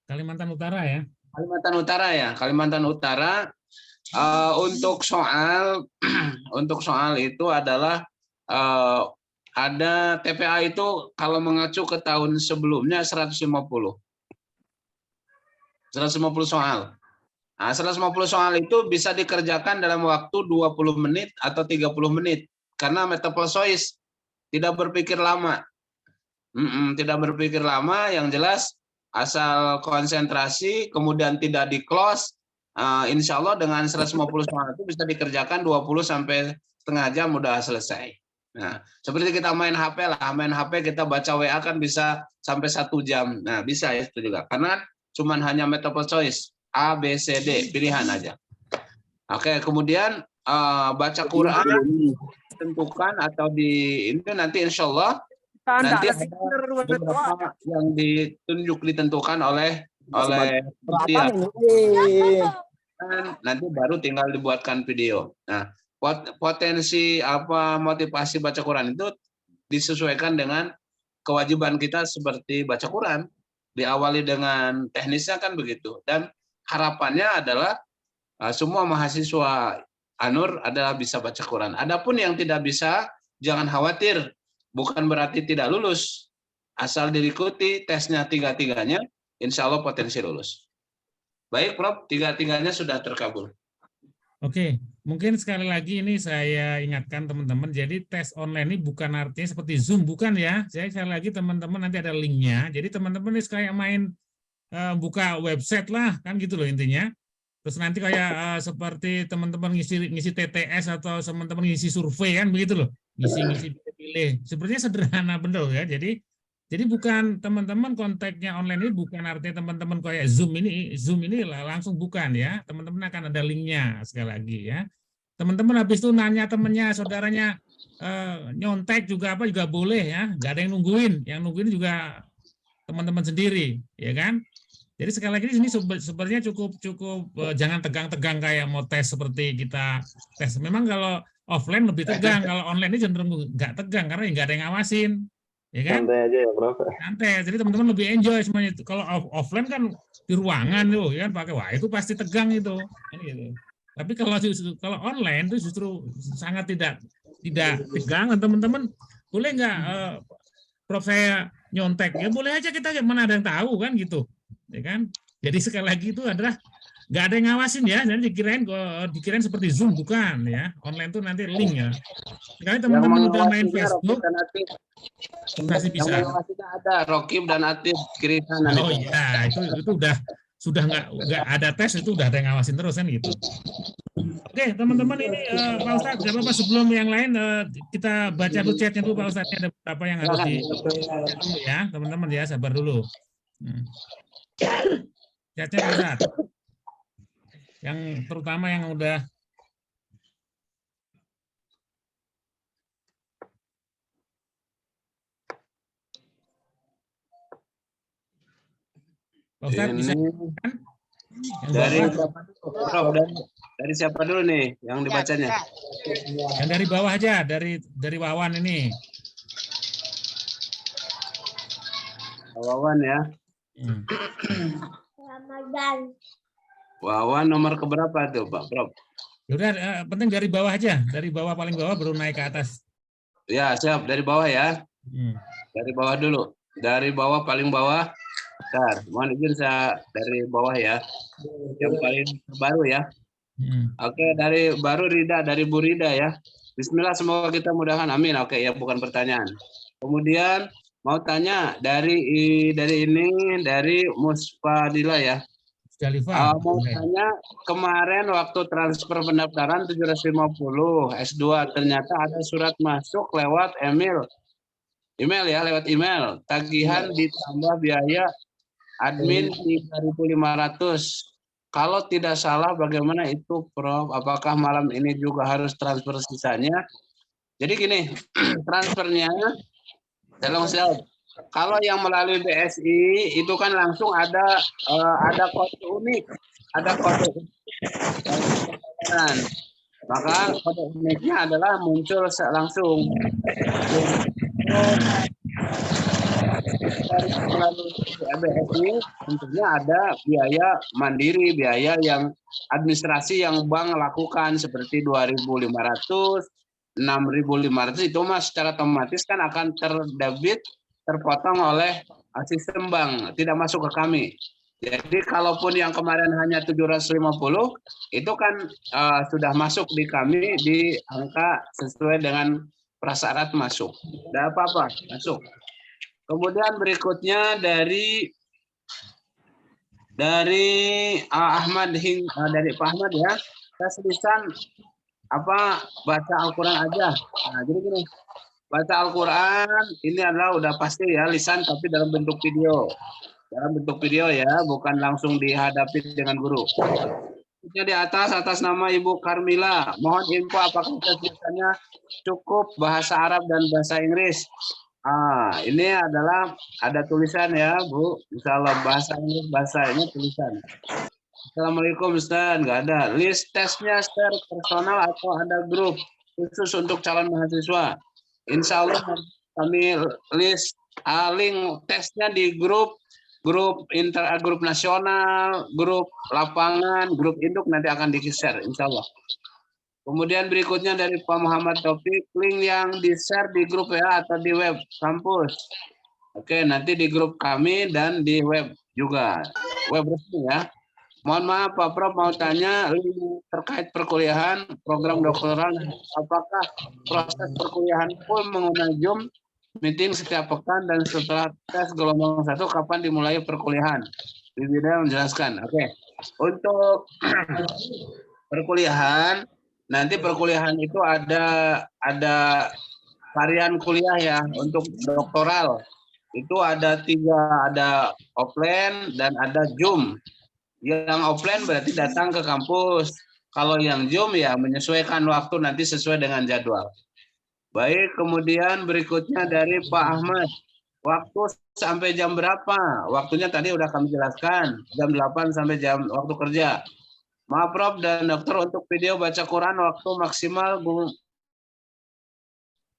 Kalimantan Utara ya. Kalimantan Utara ya, Kalimantan Utara. Untuk soal itu adalah ada TPA itu kalau mengacu ke tahun sebelumnya 150 soal. Nah, 150 soal itu bisa dikerjakan dalam waktu 20 menit atau 30 menit karena multiple choice, tidak berpikir lama. Tidak berpikir lama, yang jelas asal konsentrasi, kemudian tidak di close. Insya Allah dengan 150 soal itu bisa dikerjakan 20 sampai setengah jam udah selesai. Nah, seperti kita main HP lah, main HP kita baca WA kan bisa sampai 1 jam. Nah, bisa ya itu juga. Karena cuman hanya multiple choice, A, B, C, D, pilihan aja. Oke, kemudian baca Quran tentukan atau di ini nanti insya Allah nanti ada beberapa yang ditentukan oleh setiap. Nanti baru tinggal dibuatkan video. Nah, potensi motivasi baca Quran itu disesuaikan dengan kewajiban kita seperti baca Quran. Diawali dengan teknisnya kan begitu. Dan harapannya adalah semua mahasiswa Anur adalah bisa baca Quran. Adapun yang tidak bisa, jangan khawatir. Bukan berarti tidak lulus. Asal diikuti tesnya tiga-tiganya, insya Allah potensi lulus. Baik, Prof, tiga-tiganya sudah terkabul. Oke, mungkin sekali lagi ini saya ingatkan teman-teman, jadi tes online ini bukan artinya seperti Zoom, bukan ya. Saya sekali lagi teman-teman nanti ada linknya. Jadi teman-teman ini kayak main buka website lah, kan gitu loh intinya. Terus nanti kayak seperti teman-teman ngisi TTS atau teman-teman ngisi survei kan begitu loh. Ngisi pilih. Sepertinya sederhana benar ya. Jadi Jadi bukan teman-teman kontaknya online ini bukan artinya teman-teman kayak Zoom ini langsung bukan ya. Teman-teman akan ada linknya sekali lagi ya. Teman-teman habis itu nanya temennya, saudaranya nyontek juga boleh ya. Nggak ada yang nungguin. Yang nungguin juga teman-teman sendiri, ya kan? Jadi sekali lagi ini sebenarnya cukup jangan tegang-tegang kayak mau tes seperti kita tes. Memang kalau offline lebih tegang, kalau online ini cenderung nggak tegang karena nggak ada yang ngawasin. Ya kan? Santai aja ya, Prof. Santai. Jadi teman-teman lebih enjoy semuanya. Kalau offline kan di ruangan tuh, ya kan pakai wah itu pasti tegang itu. Kan gitu. Tapi kalau online itu justru sangat tidak tegang. Teman-teman boleh nggak Prof saya nyontek? Ya boleh aja, kita mana ada yang tahu kan gitu. Ya kan? Jadi sekali lagi itu adalah nggak ada yang ngawasin ya, jadi dikirain seperti Zoom, bukan ya. Online tuh nanti link ya. Sekali teman-teman udah main Facebook, pasti bisa. Yang mengawasinya ada Rokib dan Atif kiri kanan. Oh iya, itu sudah nggak ada tes, itu udah ada yang ngawasin terus kan gitu. Oke teman-teman, ini Pak Ustadz, nggak apa-apa sebelum yang lain kita baca dulu chatnya dulu Pak Ustadz, ada beberapa yang harus di ya teman-teman ya, sabar dulu. Chatnya Pak Ustadz. Yang terutama yang udah Pak Ustadz bisa dari siapa dulu nih yang dibacanya? Yang dari bawah aja, dari Wawan ini. Wawan ya. Ramadan. Wawan nomor keberapa tuh Pak Prof? Yaudah, penting dari bawah aja, dari bawah paling bawah baru naik ke atas. Ya siap, dari bawah ya. Dari bawah dulu, dari bawah paling bawah. Bentar, mohon izin saya dari bawah ya. Yang paling baru ya. Oke, dari baru Rida, dari Bu Rida ya. Bismillah, semoga kita mudahkan, amin. Oke ya, bukan pertanyaan. Kemudian mau tanya dari Musfadila ya. Mau tanya, kemarin waktu transfer pendaftaran 750 S2 ternyata ada surat masuk lewat email ya, lewat email. Tagihan ditambah biaya admin 3.500. Kalau tidak salah bagaimana itu Prof? Apakah malam ini juga harus transfer sisanya? Jadi gini, transfernya tolong saya. Kalau yang melalui BSI itu kan langsung ada kode unik, ada kode unik. Maka kode uniknya adalah muncul langsung. Melalui BSI tentunya ada biaya mandiri, biaya yang administrasi yang bank lakukan seperti 2.500, 6.500 itu mas secara otomatis kan akan terdebit, terpotong oleh sistem bank, tidak masuk ke kami. Jadi kalaupun yang kemarin hanya 750 itu kan sudah masuk di kami di angka sesuai dengan prasyarat masuk. Tidak apa-apa, masuk. Kemudian berikutnya dari Ahmad dari Pak Ahmad ya, tes lisan baca Al-Quran aja. Nah, jadi gini. Baca Al-Quran ini adalah udah pasti ya lisan, tapi dalam bentuk video. Dalam bentuk video ya, bukan langsung dihadapi dengan guru. Di atas nama Ibu Karmila. Mohon info apakah tulisannya cukup bahasa Arab dan bahasa Inggris. Ini adalah ada tulisan ya Bu. Insya Allah bahasa Inggris, bahasanya tulisan. Assalamualaikum Ustaz. Nggak ada. List tesnya secara personal atau ada grup khusus untuk calon mahasiswa? Insya Allah kami list link tesnya di grup nasional, grup lapangan, grup induk nanti akan di-share insya Allah. Kemudian berikutnya dari Pak Muhammad Taufik, link yang di-share di grup ya atau di web kampus. Oke, nanti di grup kami dan di web juga, web resmi ya. Mohon maaf Pak Prof, mau tanya terkait perkuliahan program doktoral, apakah proses perkuliahan full menggunakan Zoom meeting setiap pekan dan setelah tes gelombang 1 kapan dimulai perkuliahan? Bibida menjelaskan. Oke. Untuk perkuliahan, nanti perkuliahan itu ada varian kuliah ya untuk doktoral. itu ada 3, ada offline dan ada Zoom. Yang offline berarti datang ke kampus. Kalau yang Zoom ya menyesuaikan waktu nanti sesuai dengan jadwal. Baik, kemudian berikutnya dari Pak Ahmad. Waktu sampai jam berapa? Waktunya tadi udah kami jelaskan, jam 8 sampai jam waktu kerja. Maaf Prof dan Dokter, untuk video baca Quran waktu maksimal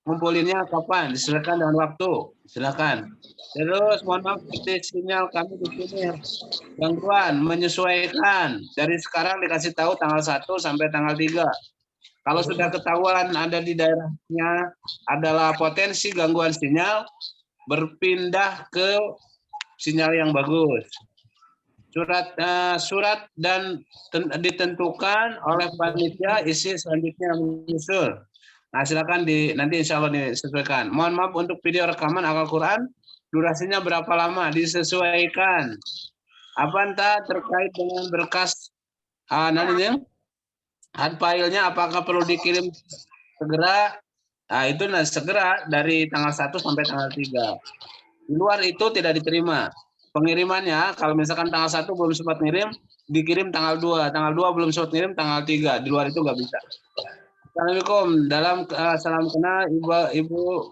ngumpulinnya kapan? Disesuaikan dengan waktu. Silakan. Terus mohon maaf, sinyal kami di sini gangguan, menyesuaikan. Dari sekarang dikasih tahu tanggal 1 sampai tanggal 3. Kalau sudah ketahuan ada di daerahnya adalah potensi gangguan sinyal, berpindah ke sinyal yang bagus. Surat dan ditentukan oleh panitia, isi selanjutnya menyusul. Nah, silakan nanti insya Allah disesuaikan. Mohon maaf untuk video rekaman Al-Quran, durasinya berapa lama? Disesuaikan. Apa entah terkait dengan berkas hard file-nya, apakah perlu dikirim segera? Nah, itu segera dari tanggal 1 sampai tanggal 3. Di luar itu tidak diterima. Pengirimannya, kalau misalkan tanggal 1 belum sempat ngirim, dikirim tanggal 2. Tanggal 2 belum sempat ngirim, tanggal 3. Di luar itu nggak bisa. Assalamualaikum. Dalam salam kenal Ibu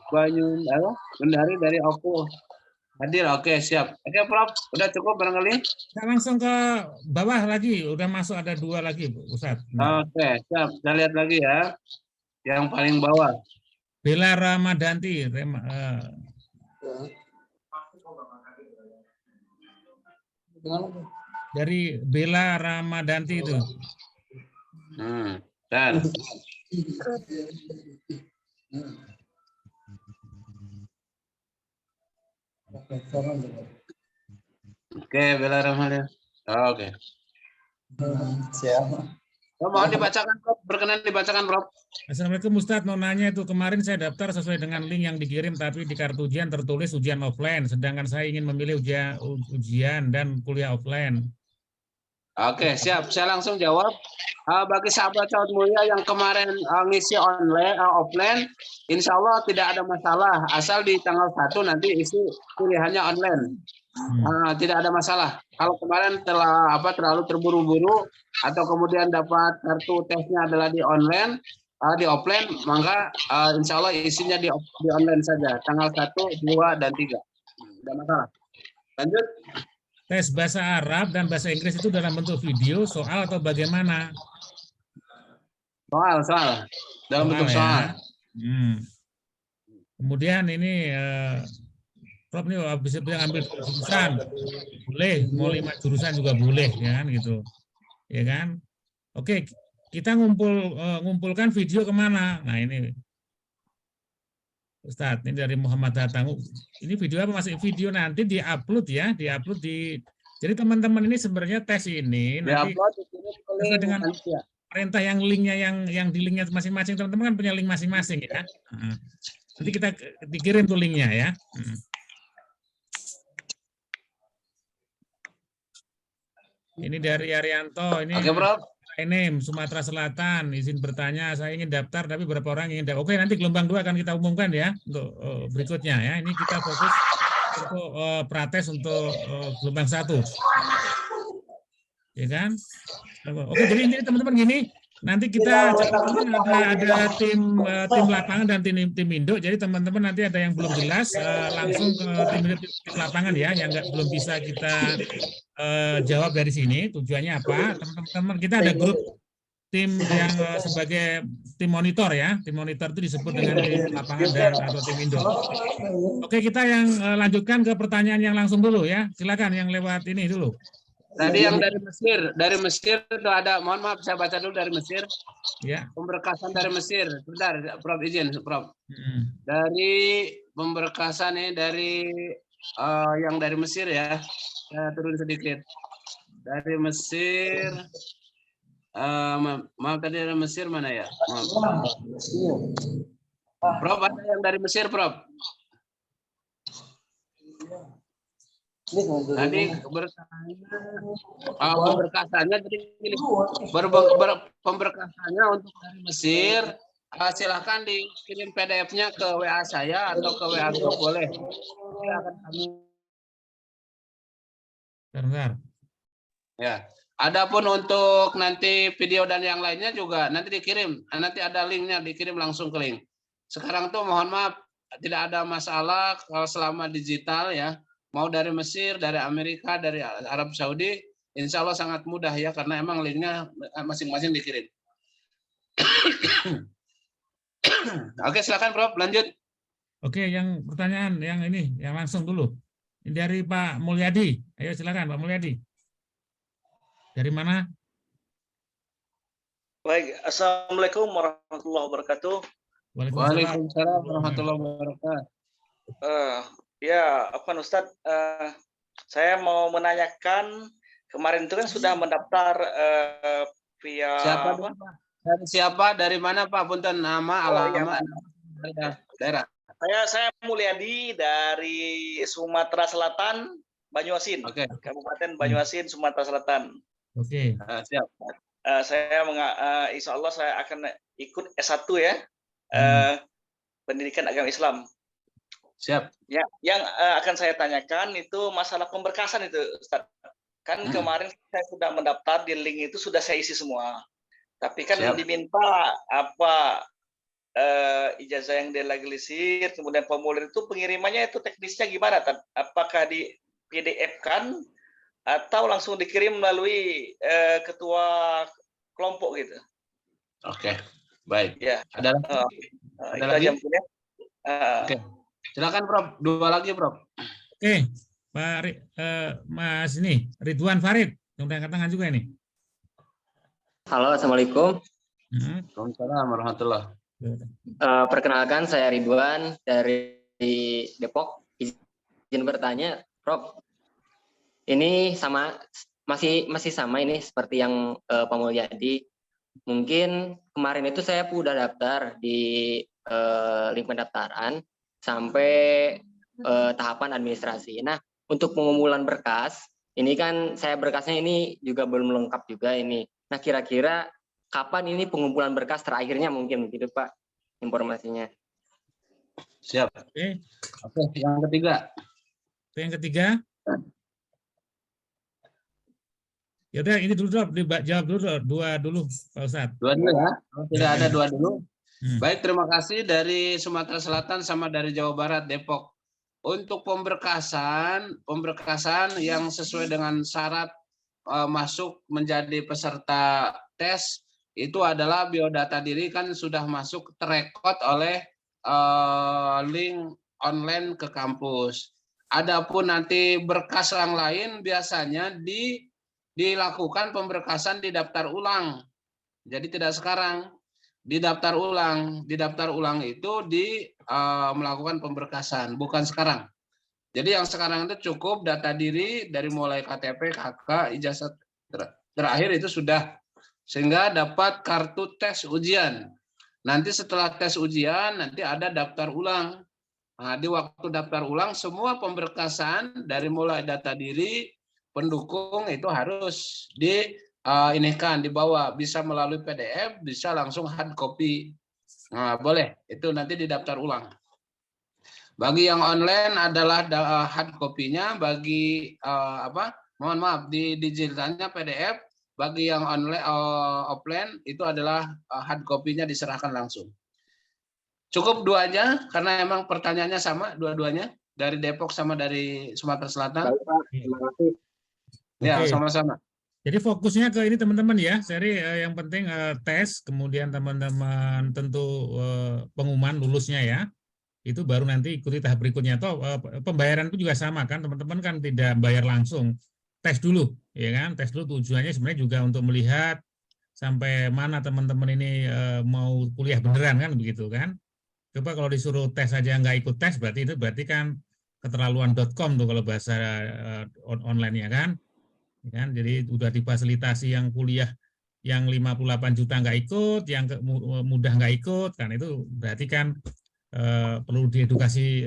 Bendari dari Oku. Hadir, oke, siap. Oke, Prof. Udah cukup barangkali? Kita langsung ke bawah lagi. Udah masuk ada 2 lagi, Ustadz. Oke, siap. Kita lihat lagi ya. Yang paling bawah. Bella Ramadanti. Dari Bella Ramadanti itu. Dan oke, Bella Ramadan. Oke. Siap. Mohon dibacakan, Prof. Berkenan dibacakan, Prof. Assalamualaikum Ustadz, mau nanya itu kemarin saya daftar sesuai dengan link yang dikirim, tapi di kartu ujian tertulis ujian offline, sedangkan saya ingin memilih ujian dan kuliah offline. Oke, siap. Saya langsung jawab. Bagi sahabat sahabat mulia yang kemarin ngisi offline, insya Allah tidak ada masalah. Asal di tanggal 1 nanti isi pilihannya online. Tidak ada masalah. Kalau kemarin terlalu terburu-buru atau kemudian dapat kartu tesnya adalah di online, di offline, maka insya Allah isinya di online saja. Tanggal 1, 2, dan 3. Tidak masalah. Lanjut. Tes bahasa Arab dan bahasa Inggris itu dalam bentuk video, soal atau bagaimana? Soal. Dalam bentuk soal. Kemudian ini Prof ini bisa ambil jurusan, boleh, mau 5 jurusan juga boleh, ya kan gitu, ya kan? Oke, kita ngumpulkan video kemana? Nah ini, Ustadz, ini dari Muhammad Hatangu. Ini video apa masih video nanti diupload ya, diupload di. Jadi teman-teman ini sebenarnya tes ini nanti sesuai dengan perintah yang linknya yang di linknya masing-masing, teman-teman kan punya link masing-masing ya. Nanti kita dikirim tuh linknya ya. Ini dari Arianto, ini Sumatera Selatan, izin bertanya, saya ingin daftar tapi berapa orang ingin daftar. Oke, nanti gelombang 2 akan kita umumkan ya untuk berikutnya ya. Ini kita fokus untuk prates untuk gelombang 1. Ya kan? Oke, jadi ini teman-teman gini, nanti kita ada tim lapangan dan tim induk. Jadi teman-teman nanti ada yang belum jelas langsung ke tim lapangan ya, yang belum bisa kita jawab dari sini. Tujuannya apa? Teman-teman kita ada grup tim yang sebagai tim monitor ya. Tim monitor itu disebut dengan tim lapangan atau tim induk. Oke, kita yang lanjutkan ke pertanyaan yang langsung dulu ya. Silakan yang lewat ini dulu. Tadi yang dari Mesir itu ada, mohon maaf saya baca dulu dari Mesir. Ya. Pemberkasan dari Mesir. Sebentar, Prof izin, Prof. Dari pemberkasan ini dari yang dari Mesir ya. Saya turun sedikit. Dari Mesir, maaf tadi dari Mesir mana ya? Maaf. Prof, ada yang dari Mesir, Prof. Tadi pemberkasannya jadi pemberkasannya untuk dari Mesir Silahkan dikirim PDF-nya ke WA saya atau ke WA grup boleh. Akan kami. Bentar. Ya. Adapun untuk nanti video dan yang lainnya juga nanti dikirim. Nanti ada linknya, dikirim langsung ke link. Sekarang tuh mohon maaf tidak ada masalah kalau selama digital ya. Mau dari Mesir, dari Amerika, dari Arab Saudi, insya Allah sangat mudah ya karena emang linknya masing-masing dikirim. Oke, silakan Prof, lanjut. Oke, yang pertanyaan yang ini, yang langsung dulu. Ini dari Pak Mulyadi. Ayo silakan Pak Mulyadi. Dari mana? Baik, Assalamualaikum warahmatullahi wabarakatuh. Waalaikumsalam warahmatullahi wabarakatuh. Ya, Afwan Ustadz, saya mau menanyakan, kemarin itu kan sudah mendaftar via Siapa? Dari mana Pak? Punten nama, alamat, daerah. Saya Mulyadi dari Sumatera Selatan, Banyuasin. Kabupaten Banyuasin, Sumatera Selatan. Oke. Siap. Insya Allah saya akan ikut S1 ya, pendidikan agama Islam. Siap. Ya, yang akan saya tanyakan itu masalah pemberkasan itu, Ustaz. Kan kemarin saya sudah mendaftar, di link itu sudah saya isi semua. Tapi kan diminta apa ijazah yang dilegalisir, kemudian formulir itu pengirimannya itu teknisnya gimana? Apakah di PDF-kan atau langsung dikirim melalui ketua kelompok gitu? Oke, baik. Ya. Ada lagi? Oke. Silakan Prof. Dua lagi Prof. Oke, Pak Mas ini Ridwan Farid, yang udah angkat tangan juga ini. Halo, Assalamualaikum. Waalaikumsalam warahmatullahi. Perkenalkan, saya Ridwan dari Depok. Izin bertanya, Prof. Ini masih sama ini seperti yang Pak Mulyadi. Mungkin kemarin itu saya udah daftar di link pendaftaran sampai tahapan administrasi. Nah, untuk pengumpulan berkas, ini kan saya berkasnya ini juga belum lengkap juga ini. Nah, kira-kira kapan ini pengumpulan berkas terakhirnya mungkin begitu Pak informasinya? Siap. Oke, yang ketiga. Yang ketiga. Ya udah ini dulu jawab dulu dua dulu Pak Ustadz. Dua dulu ya. Tidak ada dua dulu. Baik, terima kasih dari Sumatera Selatan sama dari Jawa Barat Depok. Untuk pemberkasan yang sesuai dengan syarat masuk menjadi peserta tes itu adalah biodata diri kan sudah masuk terekod oleh link online ke kampus. Adapun nanti berkas yang lain biasanya dilakukan pemberkasan di daftar ulang. Jadi tidak sekarang di daftar ulang. Di daftar ulang itu melakukan pemberkasan, bukan sekarang. Jadi yang sekarang itu cukup data diri dari mulai KTP, KK, ijazah terakhir itu sudah, sehingga dapat kartu tes ujian. Nanti setelah tes ujian nanti ada daftar ulang. Nah, di waktu daftar ulang semua pemberkasan dari mulai data diri, pendukung itu harus dibawa, bisa melalui PDF, bisa langsung hard copy. Nah, boleh, itu nanti didaftar ulang. Bagi yang online adalah hard copy-nya, bagi mohon maaf di digitalnya PDF, bagi yang online offline itu adalah hard copy-nya diserahkan langsung. Cukup dua aja karena emang pertanyaannya sama dua-duanya dari Depok sama dari Sumatera Selatan. Terima kasih. Ya, sama-sama. Jadi fokusnya ke ini teman-teman ya, seri yang penting tes, kemudian teman-teman tentu pengumuman lulusnya ya, itu baru nanti ikuti tahap berikutnya. Atau pembayaran itu juga sama kan, teman-teman kan tidak bayar langsung, tes dulu, ya kan? Tes dulu tujuannya sebenarnya juga untuk melihat sampai mana teman-teman ini mau kuliah beneran kan, begitu kan? Coba kalau disuruh tes aja nggak ikut tes, berarti kan keterlaluan.com tuh kalau bahasa online-nya kan. Jadi udah difasilitasi yang kuliah yang 58 juta nggak ikut, yang mudah nggak ikut, kan itu berarti kan perlu diedukasi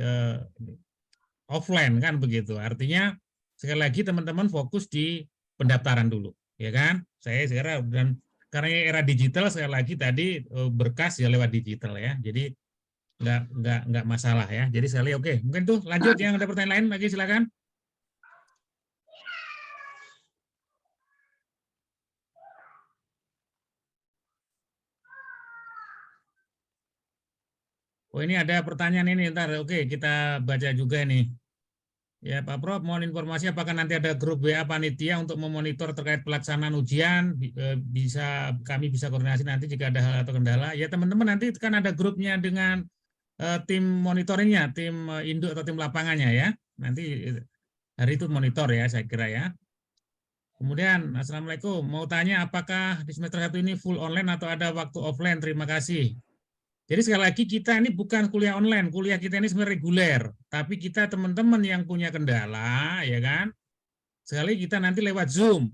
offline kan begitu. Artinya sekali lagi teman-teman fokus di pendaftaran dulu, ya kan? Saya sekarang dan karena era digital sekali lagi tadi berkas ya lewat digital ya. Jadi nggak masalah ya. Jadi sekali oke. Mungkin tuh lanjut yang ada pertanyaan lain lagi silakan. Oh ini ada pertanyaan ini, ntar oke kita baca juga nih. Ya Pak Prof, mohon informasi apakah nanti ada grup WA panitia untuk memonitor terkait pelaksanaan ujian, kami bisa koordinasi nanti jika ada hal atau kendala. Ya teman-teman nanti kan ada grupnya dengan tim monitoringnya, tim induk atau tim lapangannya ya. Nanti hari itu monitor ya saya kira ya. Kemudian Assalamualaikum, mau tanya apakah di semester 1 ini full online atau ada waktu offline? Terima kasih. Jadi sekali lagi kita ini bukan kuliah online, kuliah kita ini sebenarnya reguler. Tapi kita teman-teman yang punya kendala, ya kan, sekali kita nanti lewat Zoom.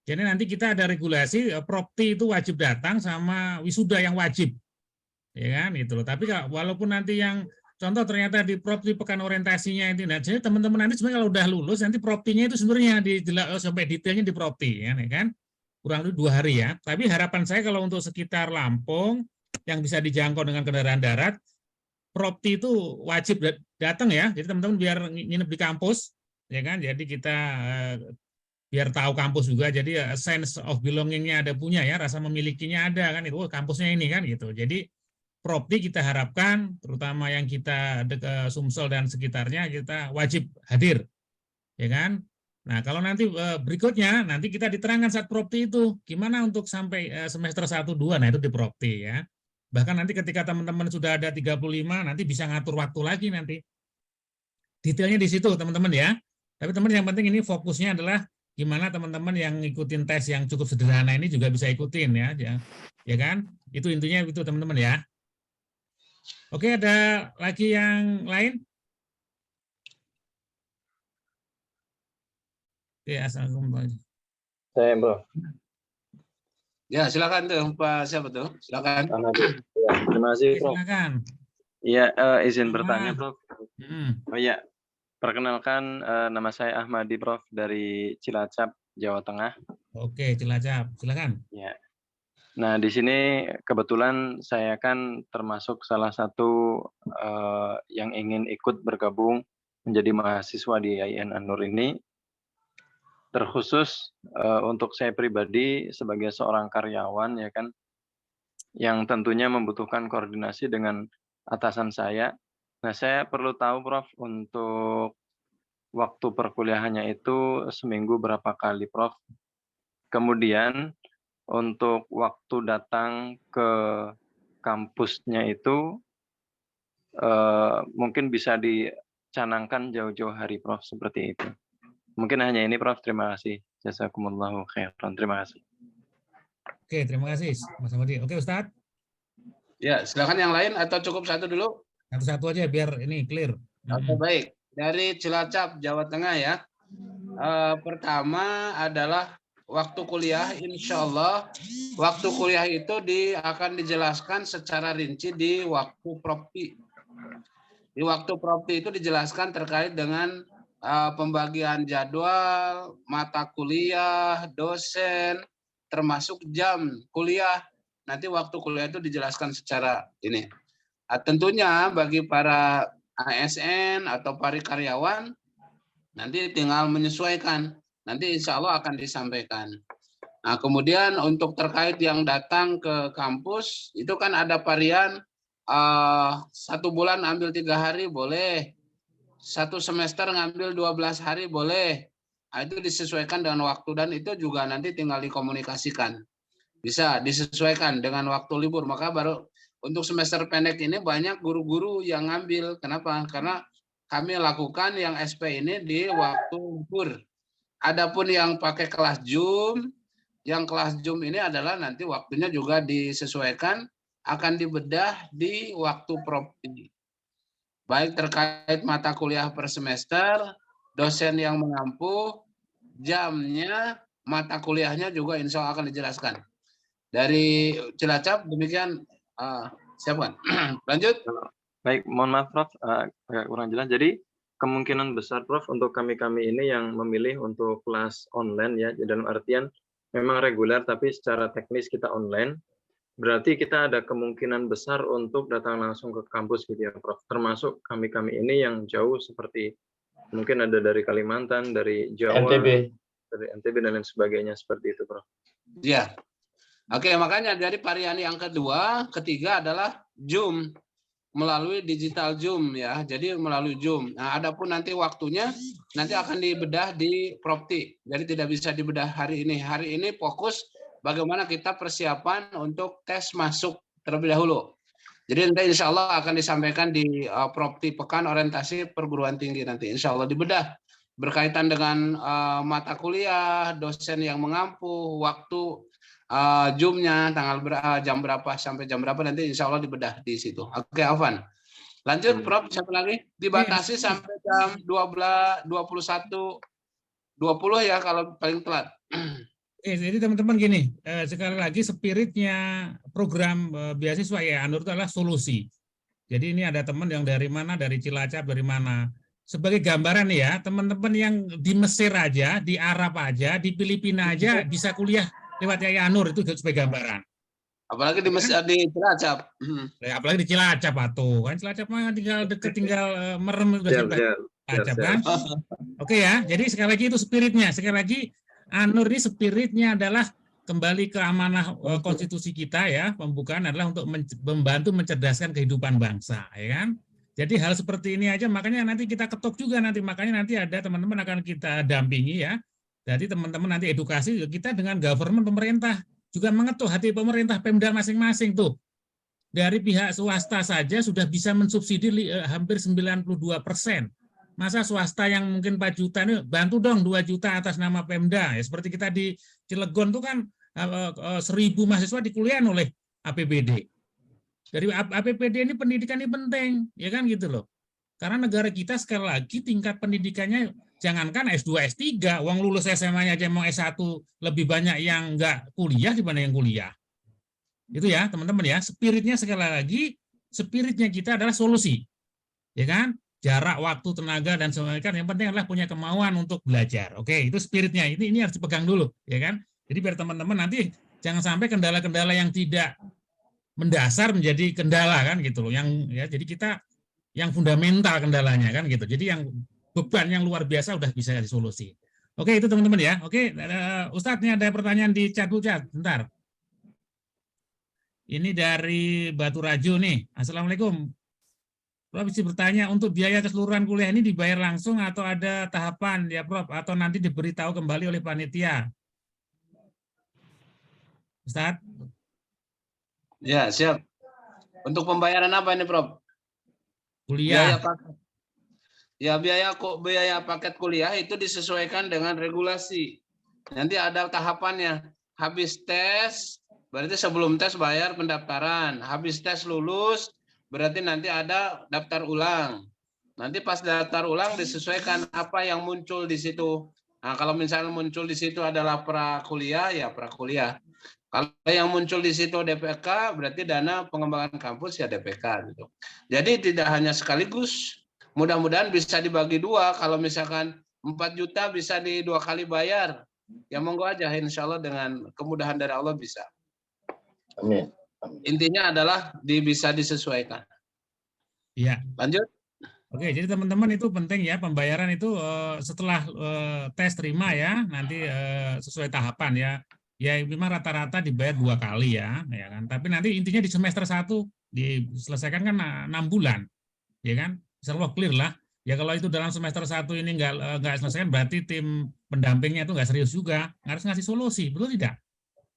Jadi nanti kita ada regulasi, propti itu wajib datang sama wisuda yang wajib, ya kan, itu loh. Tapi walaupun nanti yang contoh ternyata di propti pekan orientasinya itu, nah, jadi teman-teman nanti sebenarnya kalau udah lulus nanti proptinya itu sebenarnya sampai detailnya di propti, ya kan, kurang lebih 2 hari ya. Tapi harapan saya kalau untuk sekitar Lampung yang bisa dijangkau dengan kendaraan darat, propti itu wajib datang ya. Jadi teman-teman biar nginep di kampus, ya kan. Jadi kita biar tahu kampus juga. Jadi sense of belonging-nya ada punya ya, rasa memilikinya ada kan. Itu kampusnya ini kan gitu. Jadi propti kita harapkan, terutama yang kita dekat Sumsel dan sekitarnya, kita wajib hadir, ya kan. Nah kalau nanti berikutnya nanti kita diterangkan saat propti itu gimana untuk sampai semester 1-2, nah itu di propti ya. Bahkan nanti ketika teman-teman sudah ada 35, nanti bisa ngatur waktu lagi nanti. Detailnya di situ teman-teman ya. Tapi teman yang penting ini fokusnya adalah gimana teman-teman yang ngikutin tes yang cukup sederhana ini juga bisa ikutin ya. Ya kan? Itu intinya itu teman-teman ya. Oke, ada lagi yang lain? Oke, assalamualaikum. Saya Bro. Ya, silakan tuh Pak siapa tuh? Silakan. Ya, terima kasih, Prof. Silakan. Iya, izin bertanya, Prof. Oh ya, perkenalkan nama saya Ahmadi, Prof, dari Cilacap, Jawa Tengah. Oke, Cilacap, silakan. Ya. Nah, di sini kebetulan saya kan termasuk salah satu yang ingin ikut bergabung menjadi mahasiswa di IAIN An-Nur ini. Terkhusus untuk saya pribadi sebagai seorang karyawan ya kan, yang tentunya membutuhkan koordinasi dengan atasan saya. Nah, saya perlu tahu Prof, untuk waktu perkuliahannya itu seminggu berapa kali Prof? Kemudian untuk waktu datang ke kampusnya itu mungkin bisa dicanangkan jauh-jauh hari Prof, seperti itu. Mungkin hanya ini Prof, terima kasih. Jazakumullahu khairan. Terima kasih. Oke, terima kasih Mas Ahmadi. Oke Ustadz. Ya, silakan yang lain atau cukup satu dulu? Satu-satu aja biar ini clear. Oke, baik. Dari Cilacap, Jawa Tengah ya. Pertama adalah waktu kuliah, insya Allah waktu kuliah itu akan dijelaskan secara rinci di waktu propti. Di waktu propti itu dijelaskan terkait dengan pembagian jadwal, mata kuliah, dosen, termasuk jam kuliah. Nanti waktu kuliah itu dijelaskan secara ini. Tentunya bagi para ASN atau para karyawan, nanti tinggal menyesuaikan. Nanti insya Allah akan disampaikan. Nah, kemudian untuk terkait yang datang ke kampus, itu kan ada varian 1 bulan ambil 3 hari boleh. 1 semester ngambil 12 hari boleh. Nah, itu disesuaikan dengan waktu dan itu juga nanti tinggal dikomunikasikan. Bisa disesuaikan dengan waktu libur. Maka baru untuk semester pendek ini banyak guru-guru yang ngambil. Kenapa? Karena kami lakukan yang SP ini di waktu libur. Adapun yang pakai kelas Zoom, yang kelas Zoom ini adalah nanti waktunya juga disesuaikan, akan dibedah di waktu propti. Baik terkait mata kuliah per semester, dosen yang mengampu, jamnya, mata kuliahnya juga insya Allah akan dijelaskan. Dari Cilacap demikian, siapa? Lanjut. Baik, mohon maaf Prof, agak kurang jelas. Jadi kemungkinan besar Prof untuk kami ini yang memilih untuk kelas online ya, dalam artian memang reguler tapi secara teknis kita online, berarti kita ada kemungkinan besar untuk datang langsung ke kampus gitu ya Prof. Termasuk kami-kami ini yang jauh seperti mungkin ada dari Kalimantan, dari Jawa, dari NTB dan lain sebagainya seperti itu Prof. Ya. Oke, makanya dari varian yang ketiga adalah Zoom, melalui digital Zoom ya. Jadi melalui Zoom. Nah, adapun nanti waktunya nanti akan dibedah di Propti. Jadi tidak bisa dibedah hari ini. Hari ini fokus bagaimana kita persiapan untuk tes masuk terlebih dahulu. Jadi nanti insya Allah akan disampaikan di Propti Pekan Orientasi Perguruan Tinggi nanti. Insya Allah dibedah berkaitan dengan mata kuliah, dosen yang mengampu, waktu Zoom-nya, jam berapa sampai jam berapa nanti insya Allah dibedah di situ. Oke, Alvan. Lanjut, Prof. Siapa lagi? Dibatasi sampai jam 21.20 ya kalau paling telat. Jadi teman-teman gini, sekali lagi spiritnya program beasiswa ya Anur itu adalah solusi. Jadi ini ada teman yang dari mana, dari Cilacap, dari mana. Sebagai gambaran ya, teman-teman yang di Mesir aja, di Arab aja, di Filipina aja bisa kuliah lewat Yaya Anur, itu sebagai gambaran. Apalagi di Mesir, di Cilacap. Apalagi di Cilacap atau kan Cilacap mah tinggal deket, tinggal merem udah Cilacap kan. Oke ya, jadi sekali lagi itu spiritnya. Sekali lagi Anur ini spiritnya adalah kembali ke amanah konstitusi kita ya, pembukaan adalah untuk membantu mencerdaskan kehidupan bangsa, ya kan? Jadi hal seperti ini aja, makanya nanti kita ketuk juga nanti, makanya nanti ada teman-teman akan kita dampingi ya. Jadi teman-teman nanti edukasi kita dengan government pemerintah juga mengetuk hati pemerintah Pemda masing-masing tuh. Dari pihak swasta saja sudah bisa mensubsidi hampir 92%. Masa swasta yang mungkin 4 juta ini bantu dong 2 juta atas nama Pemda. Ya, seperti kita di Cilegon itu kan 1.000 mahasiswa dikuliahin oleh APBD. Dari APBD ini pendidikan ini penting, ya kan gitu loh. Karena negara kita sekali lagi tingkat pendidikannya jangankan S2, S3, uang lulus SMA-nya aja mau S1 lebih banyak yang enggak kuliah dibanding yang kuliah. Itu ya teman-teman ya, spiritnya sekali lagi, spiritnya kita adalah solusi. Ya kan? Jarak, waktu, tenaga, dan sebagainya kan yang penting adalah punya kemauan untuk belajar. Oke, itu spiritnya. Ini harus dipegang dulu, ya kan? Jadi biar teman-teman nanti jangan sampai kendala-kendala yang tidak mendasar menjadi kendala kan gitu loh. Yang ya jadi kita yang fundamental kendalanya kan gitu. Jadi yang beban yang luar biasa udah bisa disolusi. Oke, itu teman-teman ya. Oke, Ustadz, ini ada pertanyaan di chat. Bentar. Ini dari Batu Rajo nih. Assalamualaikum. Prof bisa bertanya, untuk biaya keseluruhan kuliah ini dibayar langsung atau ada tahapan ya Prof, atau nanti diberitahu kembali oleh panitia? Ustadz? Ya, siap. Untuk pembayaran apa ini, Prof? Kuliah. Biaya paket kuliah itu disesuaikan dengan regulasi. Nanti ada tahapannya. Habis tes, berarti sebelum tes bayar pendaftaran. Habis tes lulus, berarti nanti ada daftar ulang. Nanti pas daftar ulang disesuaikan apa yang muncul di situ. Nah, kalau misalnya muncul di situ adalah prakuliah, ya prakuliah. Kalau yang muncul di situ DPK, berarti dana pengembangan kampus ya DPK gitu. Jadi tidak hanya sekaligus. Mudah-mudahan bisa dibagi dua. Kalau misalkan 4 juta bisa di 2 kali bayar. Ya monggo aja, insya Allah dengan kemudahan dari Allah bisa. Amin. Intinya adalah bisa disesuaikan. Iya. Lanjut. Oke, jadi teman-teman itu penting ya, pembayaran itu setelah tes terima ya, nanti sesuai tahapan ya. Ya memang rata-rata dibayar 2 kali ya kan. Tapi nanti intinya di semester 1 diselesaikan kan 6 bulan, ya kan? Insya Allah clear lah. Ya kalau itu dalam semester 1 ini nggak selesai, berarti tim pendampingnya itu nggak serius juga, harus ngasih solusi, betul tidak?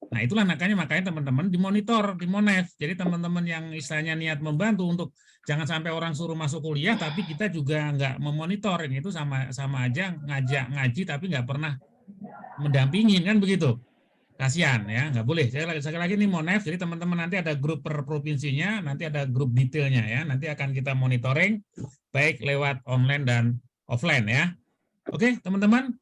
Nah itulah makanya teman-teman dimonitor, dimonef. Jadi teman-teman yang istilahnya niat membantu untuk jangan sampai orang suruh masuk kuliah, tapi kita juga nggak memonitor, itu sama aja ngajak ngaji tapi nggak pernah mendampingin kan begitu. Kasihan ya, nggak boleh. Sekali lagi ini monef, jadi teman-teman nanti ada grup per provinsinya, nanti ada grup detailnya ya, nanti akan kita monitoring baik lewat online dan offline ya. Oke teman-teman.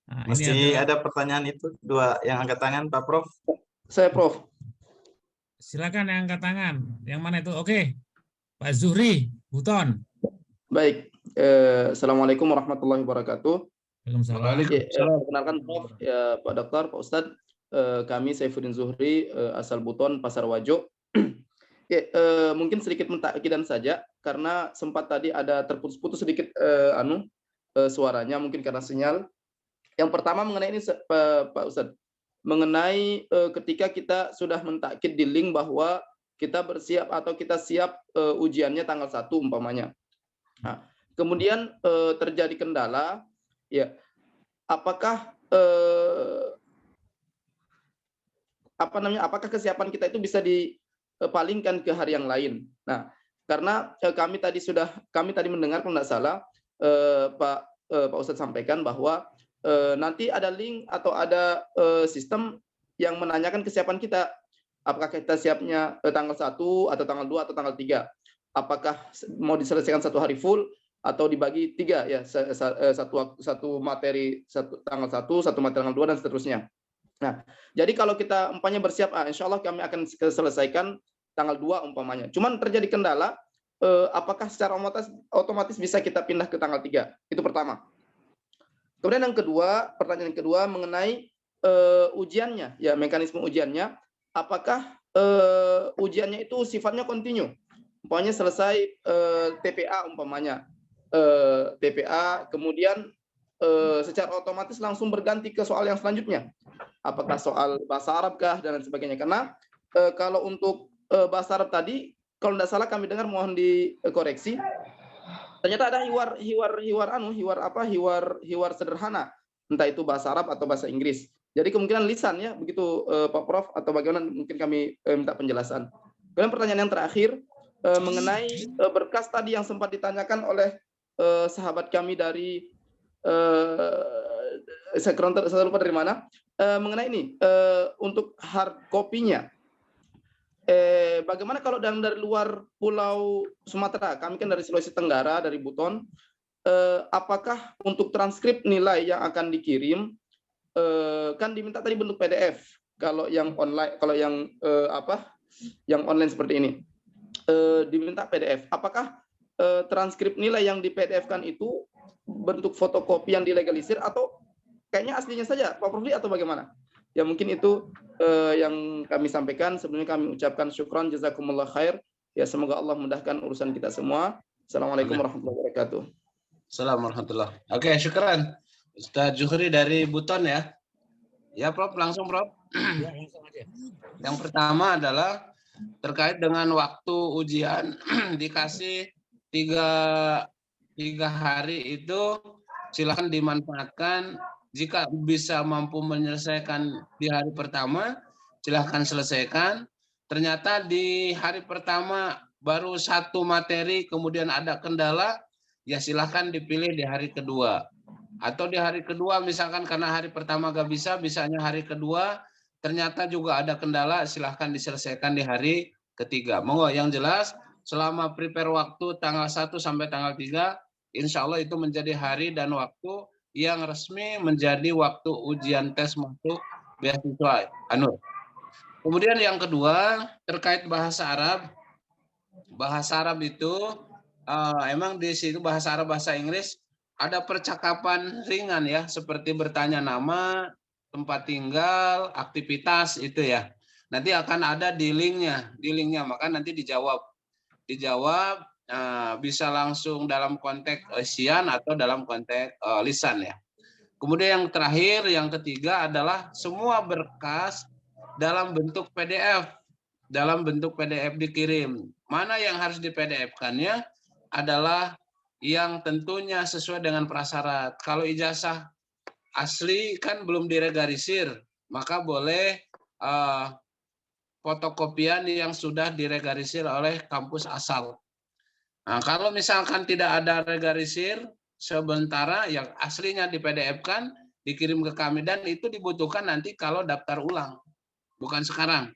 Nah, masih ada pertanyaan itu, 2 yang angkat tangan Pak Prof. Saya Prof. Silakan yang angkat tangan. Yang mana itu? Oke. Pak Zuhri, Buton. Baik. Assalamualaikum warahmatullahi wabarakatuh. Waalaikumsalam. Perkenalkan Prof, ya, Pak Dokter, Pak Ustadz, kami Saifuddin Zuhri, asal Buton, Pasar Wajo. Ya, mungkin sedikit mentakkidan saja karena sempat tadi ada terputus-putus sedikit suaranya mungkin karena sinyal. Yang pertama mengenai ini Pak Ustadz, mengenai ketika kita sudah mentakkid di link bahwa kita bersiap atau kita siap ujiannya tanggal 1 umpamanya. Nah, kemudian terjadi kendala, ya, apakah apakah kesiapan kita itu bisa dipalingkan ke hari yang lain? Nah, karena kami tadi mendengar kalau tidak salah Pak Ustadz sampaikan bahwa nanti ada link atau ada sistem yang menanyakan kesiapan kita. Apakah kita siapnya tanggal 1 atau tanggal 2 atau tanggal 3? Apakah mau diselesaikan satu hari full atau dibagi 3 ya, satu materi tanggal 1, satu materi tanggal 2 dan seterusnya. Nah, jadi kalau kita umpamanya bersiap, insya Allah kami akan selesaikan tanggal 2 umpamanya. Cuman terjadi kendala, apakah secara otomatis bisa kita pindah ke tanggal 3? Itu pertama. Kemudian yang kedua, pertanyaan yang kedua mengenai ujiannya, ya, mekanisme ujiannya, apakah ujiannya itu sifatnya kontinu? Umpamanya selesai TPA umpamanya, TPA, kemudian secara otomatis langsung berganti ke soal yang selanjutnya. Apakah soal bahasa Arab kah dan lain sebagainya? Karena kalau untuk bahasa Arab tadi, kalau tidak salah kami dengar, mohon dikoreksi, ternyata ada hiwar sederhana, entah itu bahasa Arab atau bahasa Inggris. Jadi kemungkinan lisan ya, begitu Pak Prof, atau bagaimana mungkin kami minta penjelasan. Kemudian pertanyaan yang terakhir mengenai berkas tadi yang sempat ditanyakan oleh sahabat kami dari saya lupa dari mana, mengenai ini untuk hard copy-nya. Bagaimana kalau dari luar Pulau Sumatera? Kami kan dari Sulawesi Tenggara, dari Buton. Apakah untuk transkrip nilai yang akan dikirim kan diminta tadi bentuk PDF? Kalau yang online, kalau yang yang online seperti ini diminta PDF. Apakah transkrip nilai yang di PDF-kan itu bentuk fotokopi yang dilegalisir atau kayaknya aslinya saja, Pak Profli, atau bagaimana? Ya mungkin itu yang kami sampaikan. Sebelumnya kami ucapkan syukran, jazakumullah khair. Ya semoga Allah mudahkan urusan kita semua. Assalamualaikum warahmatullahi wabarakatuh. Assalamualaikum warahmatullahi wabarakatuh. Oke, syukran. Ustaz Zuhri dari Buton ya. Ya Prof, langsung Prof. Ya, langsung aja. Yang pertama adalah terkait dengan waktu ujian. Dikasih tiga hari itu silakan dimanfaatkan. Jika bisa mampu menyelesaikan di hari pertama, silahkan selesaikan. Ternyata di hari pertama baru satu materi, kemudian ada kendala, ya silahkan dipilih di hari kedua. Atau di hari kedua misalkan karena hari pertama gak bisa, bisanya hari kedua, ternyata juga ada kendala, silahkan diselesaikan di hari ketiga. Monggo, yang jelas selama prepare waktu tanggal 1 sampai tanggal 3, insya Allah itu menjadi hari dan waktu yang resmi menjadi waktu ujian tes masuk beasiswa ANUR. Kemudian yang kedua terkait bahasa Arab. Bahasa Arab itu emang di situ bahasa Arab, bahasa Inggris ada percakapan ringan ya, seperti bertanya nama, tempat tinggal, aktivitas itu ya. Nanti akan ada di linknya, maka nanti dijawab bisa langsung dalam konteks isian atau dalam konteks lisan ya. Kemudian yang terakhir, yang ketiga adalah semua berkas dalam bentuk PDF. Dalam bentuk PDF dikirim. Mana yang harus di PDF-kannya adalah yang tentunya sesuai dengan prasyarat. Kalau ijazah asli kan belum diregarisir, maka boleh fotokopian yang sudah diregarisir oleh kampus asal. Nah, kalau misalkan tidak ada regarisir, sementara yang aslinya di PDF-kan, dikirim ke kami, dan itu dibutuhkan nanti kalau daftar ulang, bukan sekarang,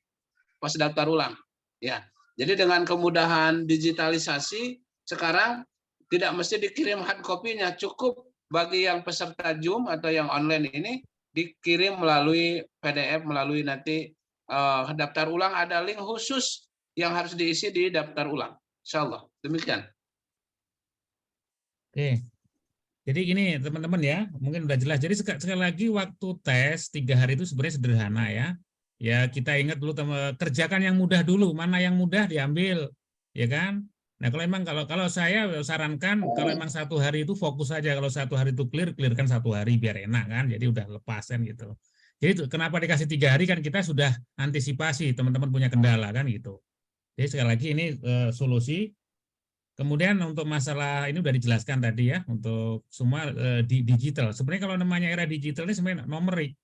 pas daftar ulang. Ya, jadi dengan kemudahan digitalisasi, sekarang tidak mesti dikirim hard copy-nya, cukup bagi yang peserta Zoom atau yang online ini, dikirim melalui PDF, melalui nanti daftar ulang, ada link khusus yang harus diisi di daftar ulang. Insya Allah. Demikian. Oke. Jadi gini teman-teman ya, mungkin udah jelas. Jadi sekali lagi waktu tes 3 hari itu sebenarnya sederhana ya. Ya kita ingat dulu kerjakan yang mudah dulu, mana yang mudah diambil, ya kan? Nah kalau saya sarankan kalau emang 1 hari itu fokus saja, kalau 1 hari itu clearkan 1 hari biar enak kan, jadi udah lepas kan gitu. Jadi kenapa dikasih 3 hari kan kita sudah antisipasi teman-teman punya kendala kan gitu. Jadi sekali lagi ini solusi. Kemudian untuk masalah ini udah dijelaskan tadi ya, untuk semua di digital. Sebenarnya kalau namanya era digital ini sebenarnya numerik.